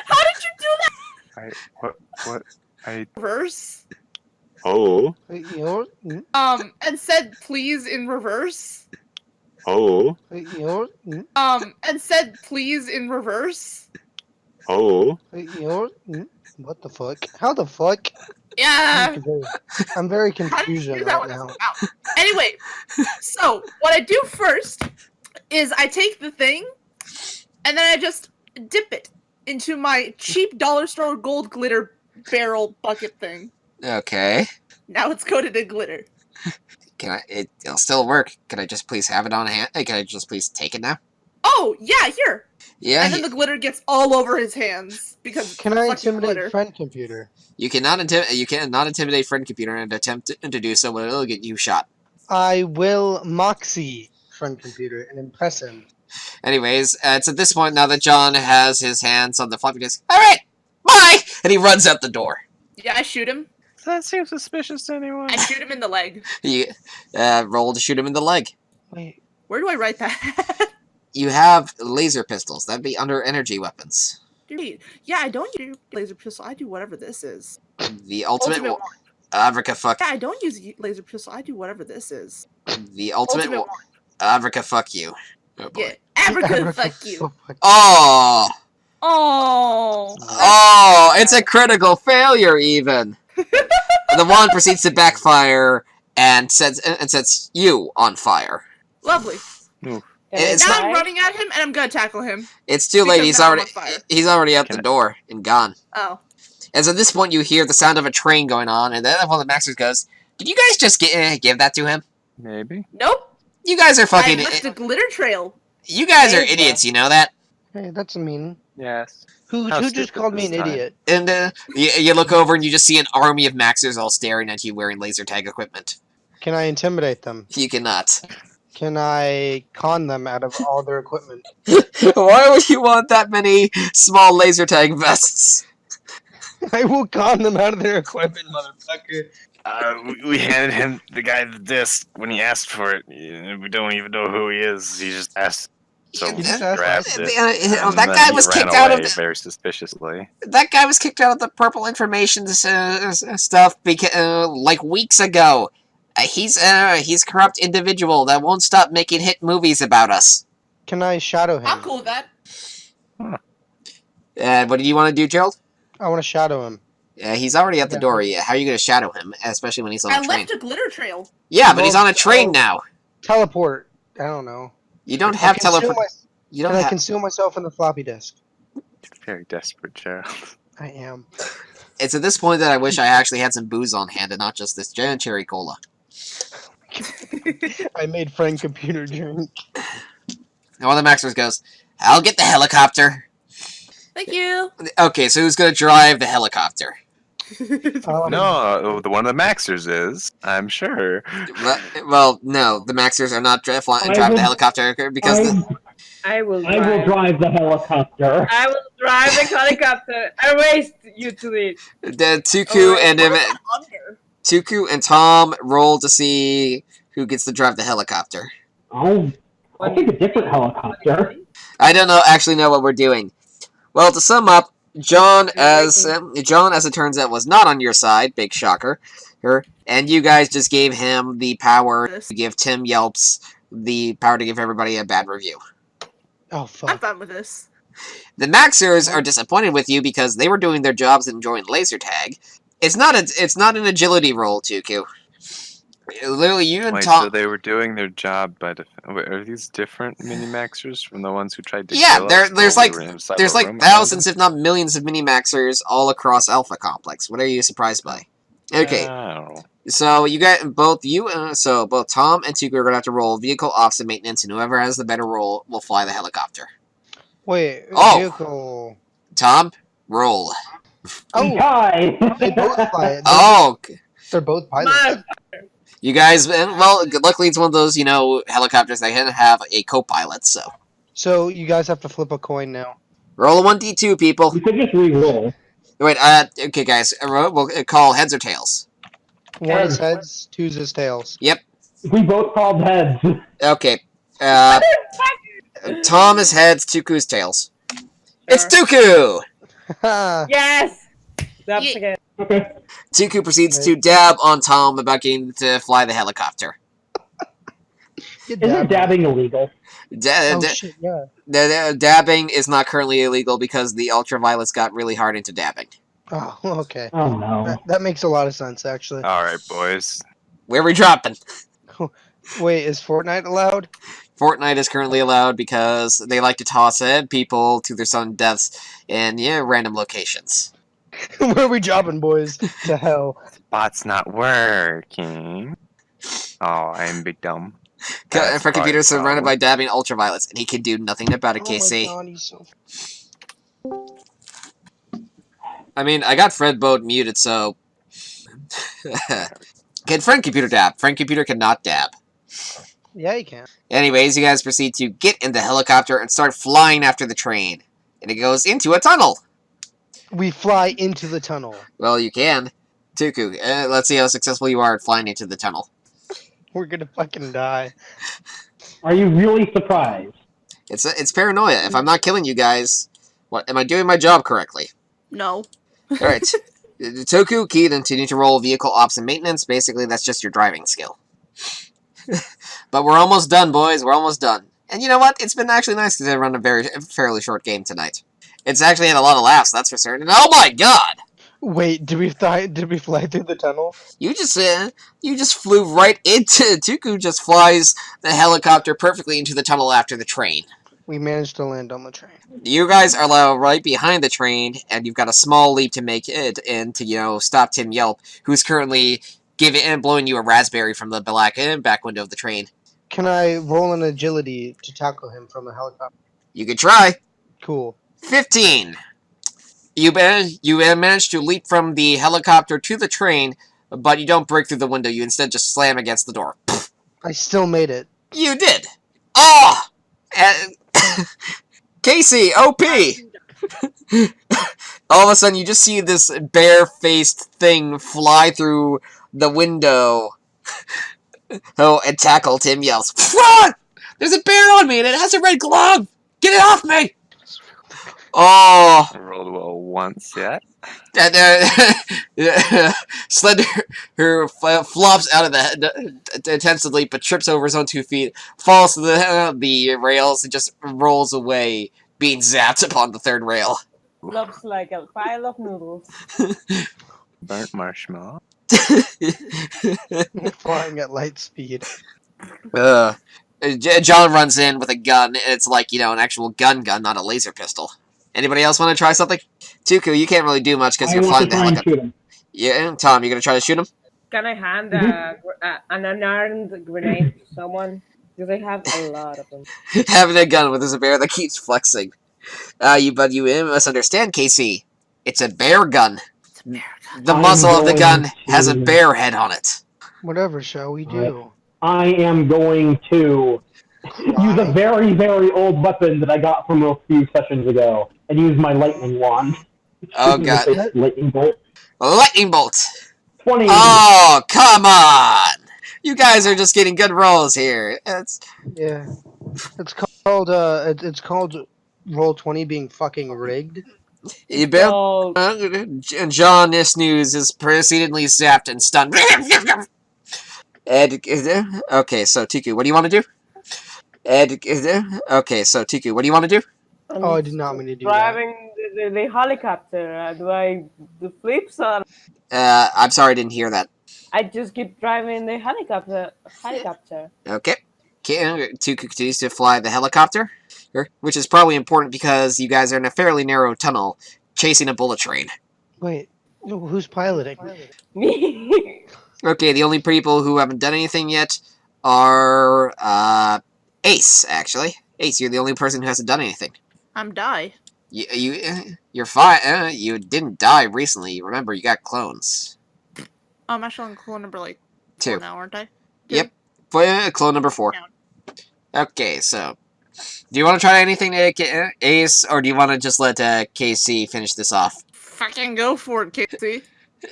How did you do that? I... Reverse. Oh. And said please in reverse. Oh. And said please in reverse. Oh. What the fuck? How the fuck? Yeah. I'm very How did you confused figure right that one now. out? Anyway, so what I do first is I take the thing and then I just dip it into my cheap dollar store gold glitter barrel bucket thing. Okay. Now it's coated in glitter. It'll still work. Can I just please have it on hand? Can I just please take it now? Oh, yeah, here. Yeah. And then the glitter gets all over his hands because Can I fucking intimidate glitter. friend computer? You cannot intimidate friend computer and attempt to do so, but it'll get you shot. I will moxie friend computer and impress him. Anyways, it's at this point now that John has his hands on the floppy disk. Alright! Bye! And he runs out the door. Yeah, I shoot him. Does that seem suspicious to anyone? I shoot him in the leg. You roll to shoot him in the leg. Wait, Where do I write that? You have laser pistols. That'd be under energy weapons. Dude, yeah, I don't use laser pistol. I do whatever this is. The ultimate... Ultimate Africa fuck... Yeah, I don't use laser pistol. I do whatever this is. The ultimate... Ultimate Africa fuck you. Oh boy. Yeah, Africa, fuck you. Oh! Oh. Oh! It's a critical failure, even! The wand proceeds to backfire and sets you on fire. Lovely. It's now not- I'm running at him and I'm gonna tackle him. It's too late. Because He's now I'm already on fire. out the door and gone. Oh. As at this point, you hear the sound of a train going on, and then one of the Maxers goes, "Did you guys just give that to him? Maybe. Nope. You guys are I fucking. left a glitter trail. You guys are Hey, idiots. You know that." Hey, that's mean. Yes. Who How just stupid called me an this time. idiot? And you look over and you just see an army of Maxers all staring at you, wearing laser tag equipment. Can I intimidate them? You cannot. Can I con them out of all their equipment? Why would you want that many small laser tag vests? I will con them out of their equipment, motherfucker. We handed him the guy the disc when he asked for it. We don't even know who he is. He just asked. So You we just asked grabbed us. it. That and guy then he was ran kicked out of away the. very suspiciously. That guy was kicked out of the purple information stuff like weeks ago. He's a corrupt individual that won't stop making hit movies about us. Can I shadow him? I'm cool with that. What do you want to do, Gerald? I want to shadow him. He's already at the Yeah. door. How are you going to shadow him, especially when he's on I a train? left a glitter trail. Yeah, but he's on a train Oh. now. Teleport. I don't know. You don't I have consume teleport. my- You don't Can I have. consume myself in the floppy disk? Very desperate, Gerald. I am. It's at this point that I wish I actually had some booze on hand and not just this giant cherry cola. I made friend computer drink. And one of the Maxers goes, "I'll get the helicopter." Thank you. Okay, so who's gonna drive the helicopter? No, the one of the Maxers is, I'm sure. Well, no, the Maxers are not driving the helicopter because I will I will drive the helicopter. I will drive the helicopter. I raised you to it. the Tuku and Tom roll to see who gets to drive the helicopter. I'll take a different helicopter. I don't actually know what we're doing. Well, to sum up, John, as it turns out, was not on your side. Big shocker. And you guys just gave him the power to give Tim Yelps the power to give everybody a bad review. Oh, I'm fuck. fine with this. The Maxers are disappointed with you because they were doing their jobs and enjoying laser tag. It's not an agility roll, Tuku. Literally, you and Wait, Tom. so they were doing their job, but are these different mini-maxers from the ones who tried to Yeah, kill us there's while like we were inside there's a like room with thousands, them? if not millions, of mini Maxers all across Alpha Complex. What are you surprised by? Okay, I don't know. so both Tom and Tuku are gonna have to roll vehicle ops and maintenance, and whoever has the better roll will fly the helicopter. Wait, Oh! vehicle. Tom, roll. Oh, Hi! they both fly it. Oh, They're both pilots. you guys. Well, luckily it's one of those helicopters that can have a co-pilot. So So you guys have to flip a coin now. roll a 1d2, people. You could just re-roll. Wait, okay, guys. We'll call heads or tails. One is heads, two's is tails. We both called heads. Okay. Tom is heads, Tuku's tails. It's Tuku! Yes! That's Yeah. again. Okay. Tuku proceeds to dab on Tom about getting to fly the helicopter. Isn't dabbing illegal? Oh, shit, yeah. Dabbing is not currently illegal because the ultraviolets got really hard into dabbing. Oh, okay. Oh no. That makes a lot of sense, actually. Alright, boys. Where are we dropping? Wait, is Fortnite allowed? Fortnite is currently allowed because they like to toss people to their sudden deaths in random locations. Where are we dropping, boys? To hell. Bot's not working. Oh, I'm big dumb. That's For computer probably surrounded a by dabbing ultraviolets, and he can do nothing about it, Oh my KC. god, he's so... I mean, I got Fred Bode muted, so... Can friend computer dab? Friend computer cannot dab. Yeah, he can. Anyways, you guys proceed to get in the helicopter and start flying after the train. And it goes into a tunnel. We fly into the tunnel. Well, you can. Tuku, let's see how successful you are at flying into the tunnel. We're gonna fucking die. Are you really surprised? It's paranoia. If I'm not killing you guys, what am I doing my job correctly? No. Alright. Toku, Key, continue to roll vehicle ops and maintenance. Basically, that's just your driving skill. But we're almost done, boys. We're almost done. And you know what? It's been actually nice because I run a fairly short game tonight. It's actually had a lot of laughs, that's for certain. And oh my god! Wait, did we fly through the tunnel? You just flew right into Tuku. Just flies the helicopter perfectly into the tunnel after the train. We managed to land on the train. You guys are right behind the train, and you've got a small leap to make it and to stop Tim Yelp, who's currently blowing you a raspberry from the back window of the train. Can I roll an agility to tackle him from a helicopter? You could try. Cool. 15. You manage to leap from the helicopter to the train, but you don't break through the window. You instead just slam against the door. I still made it. You did. Oh! Casey, OP! All of a sudden, you just see this bare-faced thing fly through the window. Oh, and tackle Tim yells, "Run! There's a bear on me and it has a red glove! Get it off me!" Oh. I rolled well once yet. Slender flops out of attempts to leap, but trips over his own 2 feet, falls to the rails, and just rolls away, being zapped upon the 3rd rail. Looks like a pile of noodles. Burnt marshmallow. Flying at light speed. John runs in with a gun, and it's like, an actual gun, not a laser pistol. Anybody else want to try something? Tuku, you can't really do much because you're flying the try and helicopter. shoot him. Yeah, Tom, you gonna try to shoot him? Can I hand an unarmed grenade to someone? Because I have a lot of them. Having a gun with a bear that keeps flexing. You must understand, Casey. It's a bear gun. The muzzle of the gun has a bear head on it. Whatever shall we do? I am going to use a very, very old weapon that I got from a few sessions ago and use my lightning wand. Oh, God. Lightning bolt. Lightning bolt! 20. Oh, come on! You guys are just getting good rolls here. Yeah. It's called Roll20 being fucking rigged. You bet. So, John News is proceedingly zapped and stunned. Okay, so Tiku, what do you want to do? Okay, so Tiku, what do you want to do? Oh, I did not mean to do driving the helicopter. Do I the flips on? I'm sorry, I didn't hear that. I just keep driving the helicopter. Okay. Tiku continues to fly the helicopter, which is probably important because you guys are in a fairly narrow tunnel chasing a bullet train. Wait, who's piloting? Me. Okay, the only people who haven't done anything yet are Ace, actually. Ace, you're the only person who hasn't done anything. I'm die. You're fine. You didn't die recently. Remember, you got clones. I'm actually on clone number 2 now, aren't I? Yep. Clone number 4. Yeah. Okay, so do you want to try anything, Ace, or do you want to just let KC finish this off? Fucking go for it, Casey.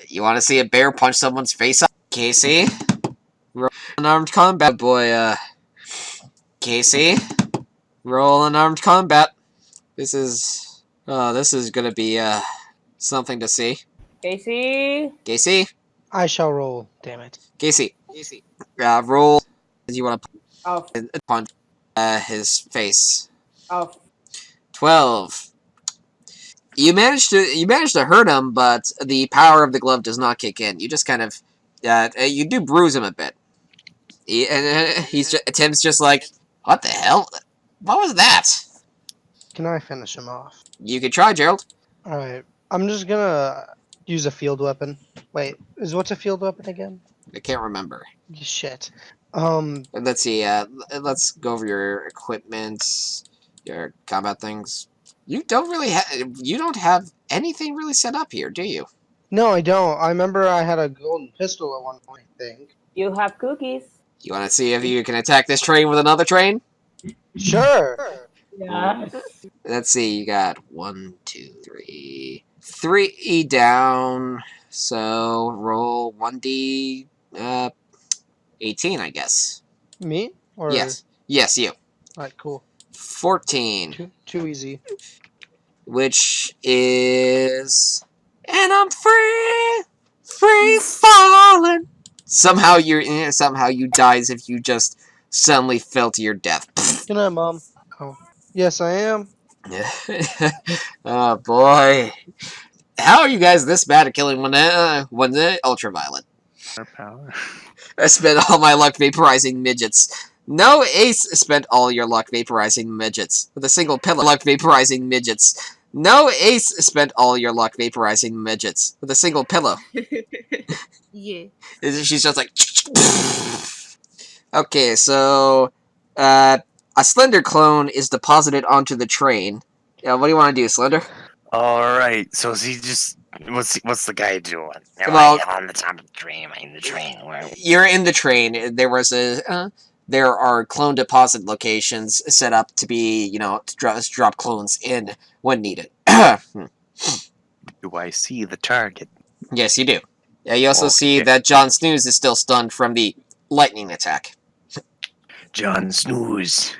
You want to see a bear punch someone's face off? KC? Roll unarmed combat, boy. KC? Roll unarmed combat. This is gonna be something to see. Casey? I shall roll. Damn it. Casey. Roll. You want to Oh, punch his face. oh. 12. You managed to hurt him, but the power of the glove does not kick in. You just kind of you do bruise him a bit. Tim's just like, what the hell? What was that? Can I finish him off? You could try, Gerald. Alright. I'm just gonna use a field weapon. Wait, what's a field weapon again? I can't remember. Shit. Let's see. Let's go over your equipment, your combat things. You don't have anything really set up here, do you? No, I don't. I remember I had a golden pistol at one point, I think. You have cookies. You want to see if you can attack this train with another train? Sure. Yeah. Let's see. You got 1, 2, 3. 3 down. So roll 1d 18, I guess. Me? Or Yes, you. Alright, cool. 14, Too easy. which is, and I'm free falling. Somehow you die as if you just suddenly fell to your death. Good night, Mom. Oh. Yes, I am. Oh boy, how are you guys this bad at killing one ultraviolet? Power. I spent all my luck vaporizing midgets. No, Ace spent all your luck vaporizing midgets with a single pillow. Luck vaporizing midgets. No, Ace spent all your luck vaporizing midgets with a single pillow. Yeah. She's just like. Okay, so a Slender clone is deposited onto the train. Yeah, what do you want to do, Slender? Alright, so is he just... What's the guy doing? Well, I on the top of the train? Am I in the train? Where? You're in the train. There are clone deposit locations set up to be, to drop clones in when needed. Do I see the target? Yes, you do. Yeah, you also see Okay. that John Snooze is still stunned from the lightning attack. John Snooze.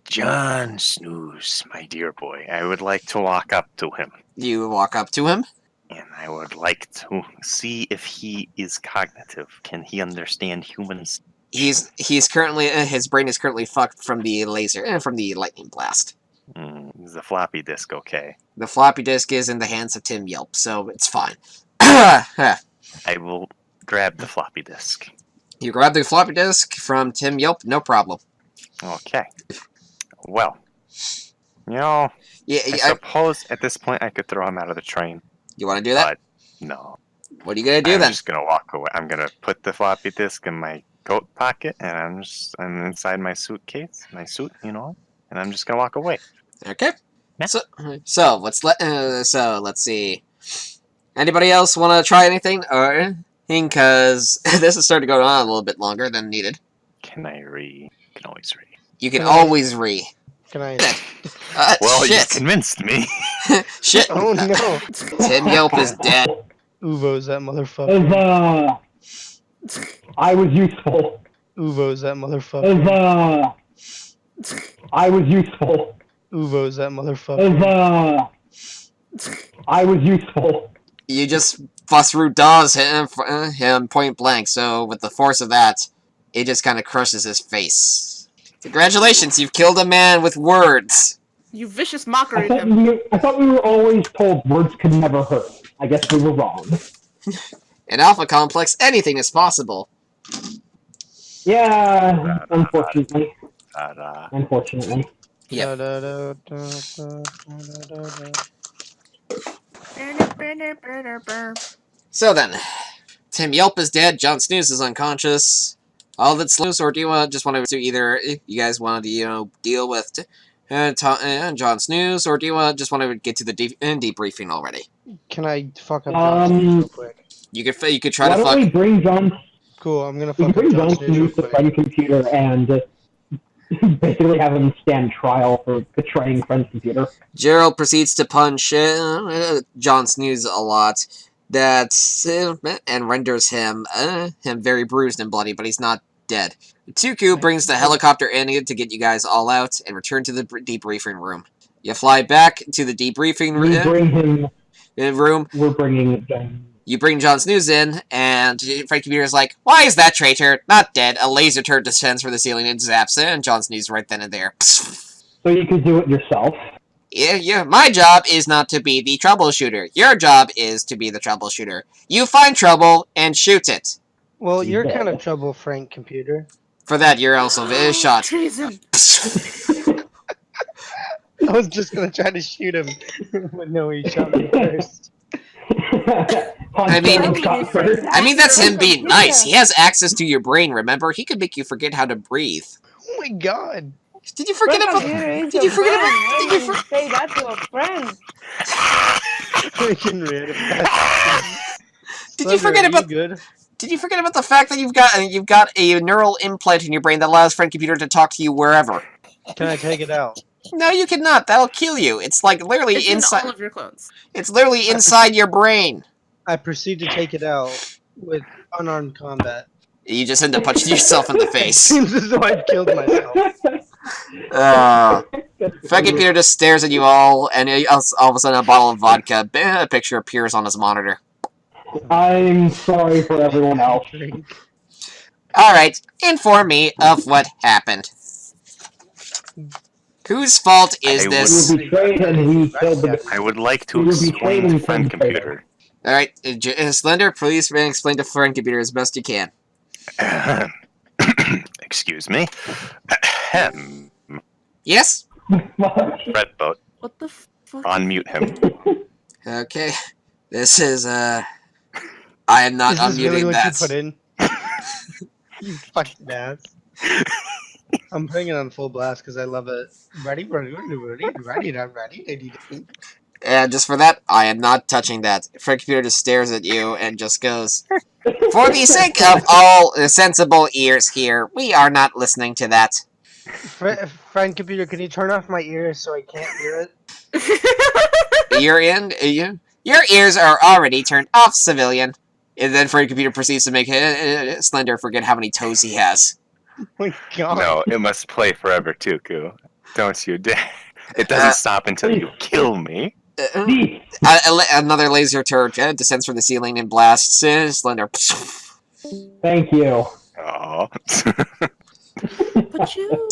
John Snooze, my dear boy. I would like to walk up to him. You walk up to him. And I would like to see if he is cognitive. Can he understand humans? He's currently his brain is currently fucked from the laser and from the lightning blast. Is the floppy disk okay? The floppy disk is in the hands of Tim Yelp, so it's fine. I will grab the floppy disk. You grab the floppy disk from Tim Yelp, no problem. Okay. Well, you know, Yeah, I suppose at this point I could throw him out of the train. you want to do that? But no. What are you gonna do I'm then? just gonna walk away. I'm gonna put the floppy disk in my coat pocket, and I'm inside my suitcase, my suit, and I'm just gonna walk away. Okay. Yeah. So let's see. Anybody else want to try anything or because this is starting to go on a little bit longer than needed. Can I read? Can always read. You can Can I- always re. Can I? Well, you shit. convinced me. Shit. Oh no! Tim Yelp is dead. Uvo's that motherfucker. I was useful. Uvo's that motherfucker. I was useful. Uvo's that motherfucker. I was useful. You just fuss through Dawes him point blank, so with the force of that, it just kind of crushes his face. Congratulations, you've killed a man with words. You vicious mockery I of him. thought we were always told words could never hurt. I guess we were wrong. In Alpha Complex, anything is possible. Yeah, unfortunately. Ta-da. Unfortunately. Yep. So then, Tim Yelp is dead, Jon Snooze is unconscious. All that's left, or do you just want to either you guys want to deal with Jon Snooze, or do you just want to get to the debriefing already? Can I fuck up Jon Snooze real quick? You could try Why to don't we fuck. bring Jon? Cool, I'm gonna We fuck can up bring Jon Jon Snooze real Snooze to quick. Friend Computer and basically have him stand trial for betraying Friend Computer. Gerald proceeds to punch Jon Snooze a lot, and renders him very bruised and bloody, but he's not dead. Tuku brings the helicopter in to get you guys all out and return to the debriefing room. You fly back to the debriefing We bring him. room. We're bringing Jon. You bring Jon Snooze in, and Frank Computer's like, "Why is that traitor not dead?" A laser turret descends from the ceiling and zaps it, and Jon Snooze right then and there. So you can do it yourself. Yeah, my job is not to be the troubleshooter. Your job is to be the troubleshooter. You find trouble and shoot it. Well, you're Yeah. kind of trouble, Frank Computer. For that, you're also shot. Treason. I was just gonna try to shoot him, but no, he shot me first. I mean- Shot I mean, that's him being nice. He has access to your brain, remember? He could make you forget how to breathe. Oh my god! Did you forget about... Did you forget about... Did you say that to a friend? Freaking rid of that. Did you forget about... Good? Did you forget about the fact that you've got a neural implant in your brain that allows Friend Computer to talk to you wherever? Can I take it out? No, you cannot. That'll kill you. It's like literally It's in inside... all of your clones. It's literally inside your brain. I proceed to take it out with unarmed combat. You just end up punching yourself in the face. Seems as though I've killed myself. Frank Computer just stares at you all, and all of a sudden a bottle of vodka, a picture appears on his monitor. I'm sorry for everyone else. Alright, inform me of what happened. Whose fault is I this? We were betrayed and we killed the. I would like to We were explain to betrayed Friend and Computer. Alright, Slender, please explain to Friend Computer as best you can. Excuse me. Ahem. Yes? Red boat. What the fuck? Unmute him. Okay. This is, I am not This is really unmuting what that. you put in? You fucking ass. I'm putting it on full blast because I love it. Ready. And just for that, I am not touching that. Frank Computer just stares at you and just goes, "For the sake of all sensible ears here, we are not listening to that." Friend Computer, can you turn off my ears so I can't hear it? Your ears are already turned off, civilian. And then Frank Computer proceeds to make Slender forget how many toes he has. Oh my god. No, it must play forever, Tuku. Don't you dare. It doesn't stop until you kill me. Another laser turret descends from the ceiling and blasts Slender. Thank you. Oh. But you...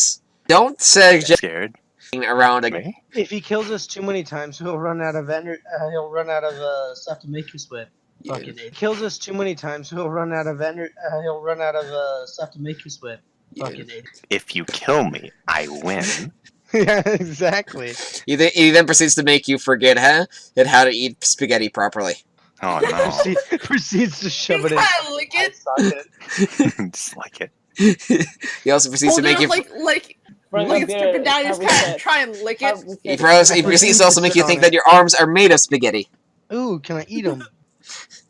Don't suggest Scared? around again. Me? If he kills us too many times, he'll run out of stuff to make us with. Fucking it. Kills us too many times. He'll run out of he'll run out of stuff to make us with. Fucking it. If you kill me, I win. Yeah, exactly. He then proceeds to make you forget how to eat spaghetti properly. Oh no. Proceeds to shove it in. I lick it. Just like it. He also proceeds to make you. like it's dripping down your pants. Try and lick it. He proceeds to also make you think that your arms are made of spaghetti. Ooh, can I eat them?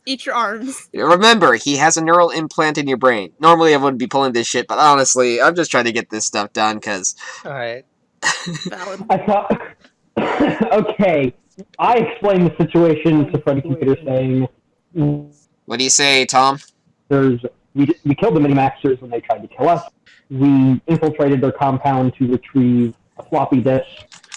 Eat your arms. Remember, he has a neural implant in your brain. Normally, I wouldn't be pulling this shit, but honestly, I'm just trying to get this stuff done, because... Alright. Valid. I thought, okay, I explained the situation to Freddy Computer saying, What do you say, Tom? we killed the Minimaxers when they tried to kill us. We infiltrated their compound to retrieve a floppy disk,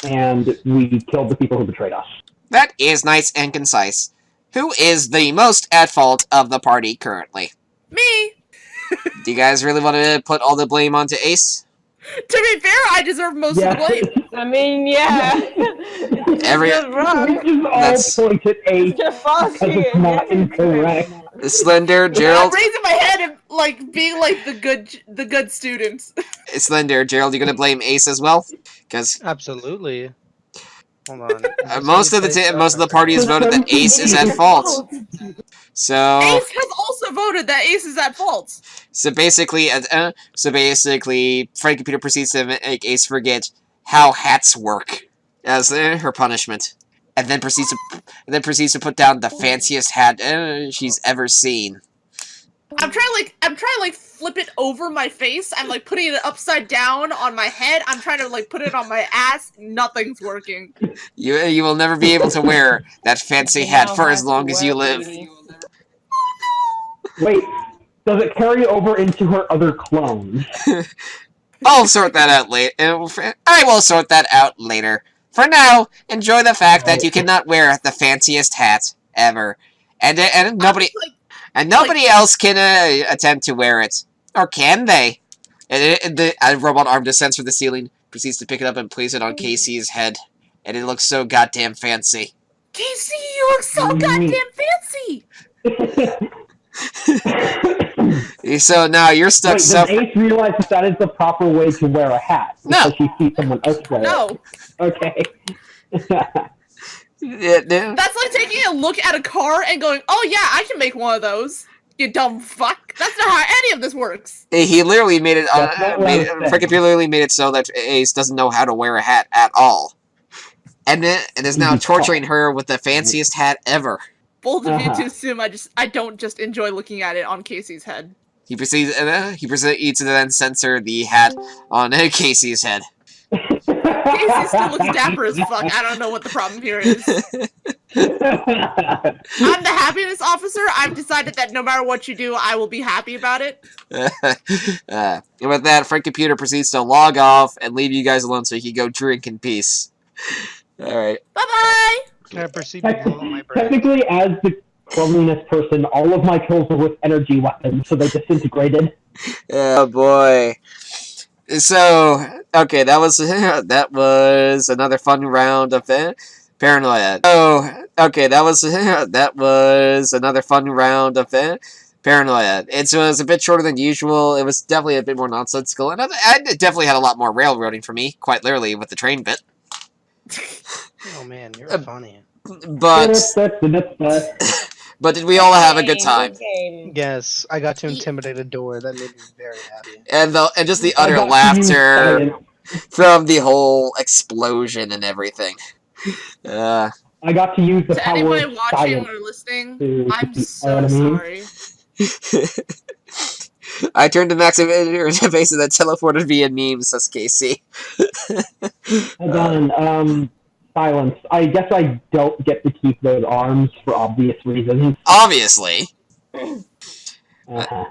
and we killed the people who betrayed us. That is nice and concise. Who is the most at fault of the party currently? Me. Do you guys really want to put all the blame onto Ace? To be fair, I deserve most of the blame. I mean, yeah. Every- It's just wrong. We just all That's- point at A It's just false because it's not incorrect. Slender, I'm Gerald, raising my head and like being like the good students. Slender, Gerald, you gonna blame Ace as well? Because Absolutely. Hold on. most of the party has voted that Ace is at fault. So Ace has also voted that Ace is at fault. So basically, Frank Computer proceeds to make Ace forget how hats work as her punishment, and then proceeds to put down the fanciest hat she's ever seen. I'm trying to like flip it over my face. I'm like putting it upside down on my head. I'm trying to like put it on my ass. Nothing's working. You will never be able to wear that fancy hat for as long as you live. Wait, does it carry over into her other clones? I'll sort that out later. I will sort that out later. For now, enjoy the fact that you cannot wear the fanciest hat ever, and nobody else can attempt to wear it, or can they? And the robot arm descends from the ceiling, proceeds to pick it up and place it on Casey's head, and it looks so goddamn fancy. Casey, you look so goddamn fancy. So now you're stuck. Wait, does Ace realize that is the proper way to wear a hat? No. Because she sees someone else wear it. No, Okay. that's like taking a look at a car and going, "Oh yeah, I can make one of those." You dumb fuck. That's not how any of this works. He literally made it. That's not what I'm saying. Freaking literally made it so that Ace doesn't know how to wear a hat at all, and is now torturing her with the fanciest hat ever. Both of you too soon. I don't just enjoy looking at it on Casey's head. He proceeds to then censor the hat on Casey's head. Casey still looks dapper as fuck. I don't know what the problem here is. I'm the happiness officer. I've decided that no matter what you do, I will be happy about it. And with that, Frank Computer proceeds to log off and leave you guys alone so he can go drink in peace. Alright. Bye-bye! Can I proceed to blow up my brain? Technically, as the cleanliness person, all of my kills were with energy weapons, so they disintegrated. Oh boy. So, okay, that was another fun round of Paranoia. Oh, okay, that was another fun round of Paranoia. It was a bit shorter than usual. It was definitely a bit more nonsensical, and I definitely had a lot more railroading for me, quite literally, with the train bit. Oh man, you're funny. But did we all have a good time? Yes, I got to intimidate a door. That made me very happy. And just the utter laughter from the whole explosion and everything. I got to use the To power anybody of watching science. or listening, to I'm defeat so enemy. sorry. I turned to Max interface and then teleported via memes, says Casey. Hold on, silence. I guess I don't get to keep those arms for obvious reasons. Obviously. Uh-huh.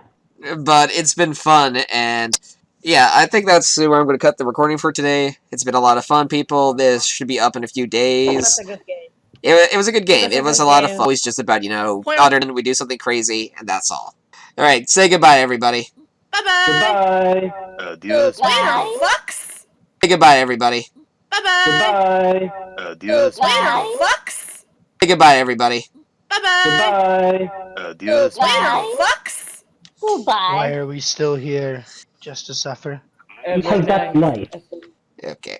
But it's been fun, and yeah, I think that's where I'm going to cut the recording for today. It's been a lot of fun, people. This should be up in a few days. That's a good game. It was a good game. That's a It was good a lot of game. fun. Always just about, Point- other than we do something crazy, and that's all. Alright, say goodbye, everybody. Bye-bye! Goodbye. Adios. Later, fucks! Say goodbye, everybody. Bye-bye! Goodbye. Adios. Later, fucks! Say goodbye, everybody. Bye-bye. Goodbye. Adios. Later, fucks. Why Goodbye. are we still here? Just to suffer? Because that's life. Okay.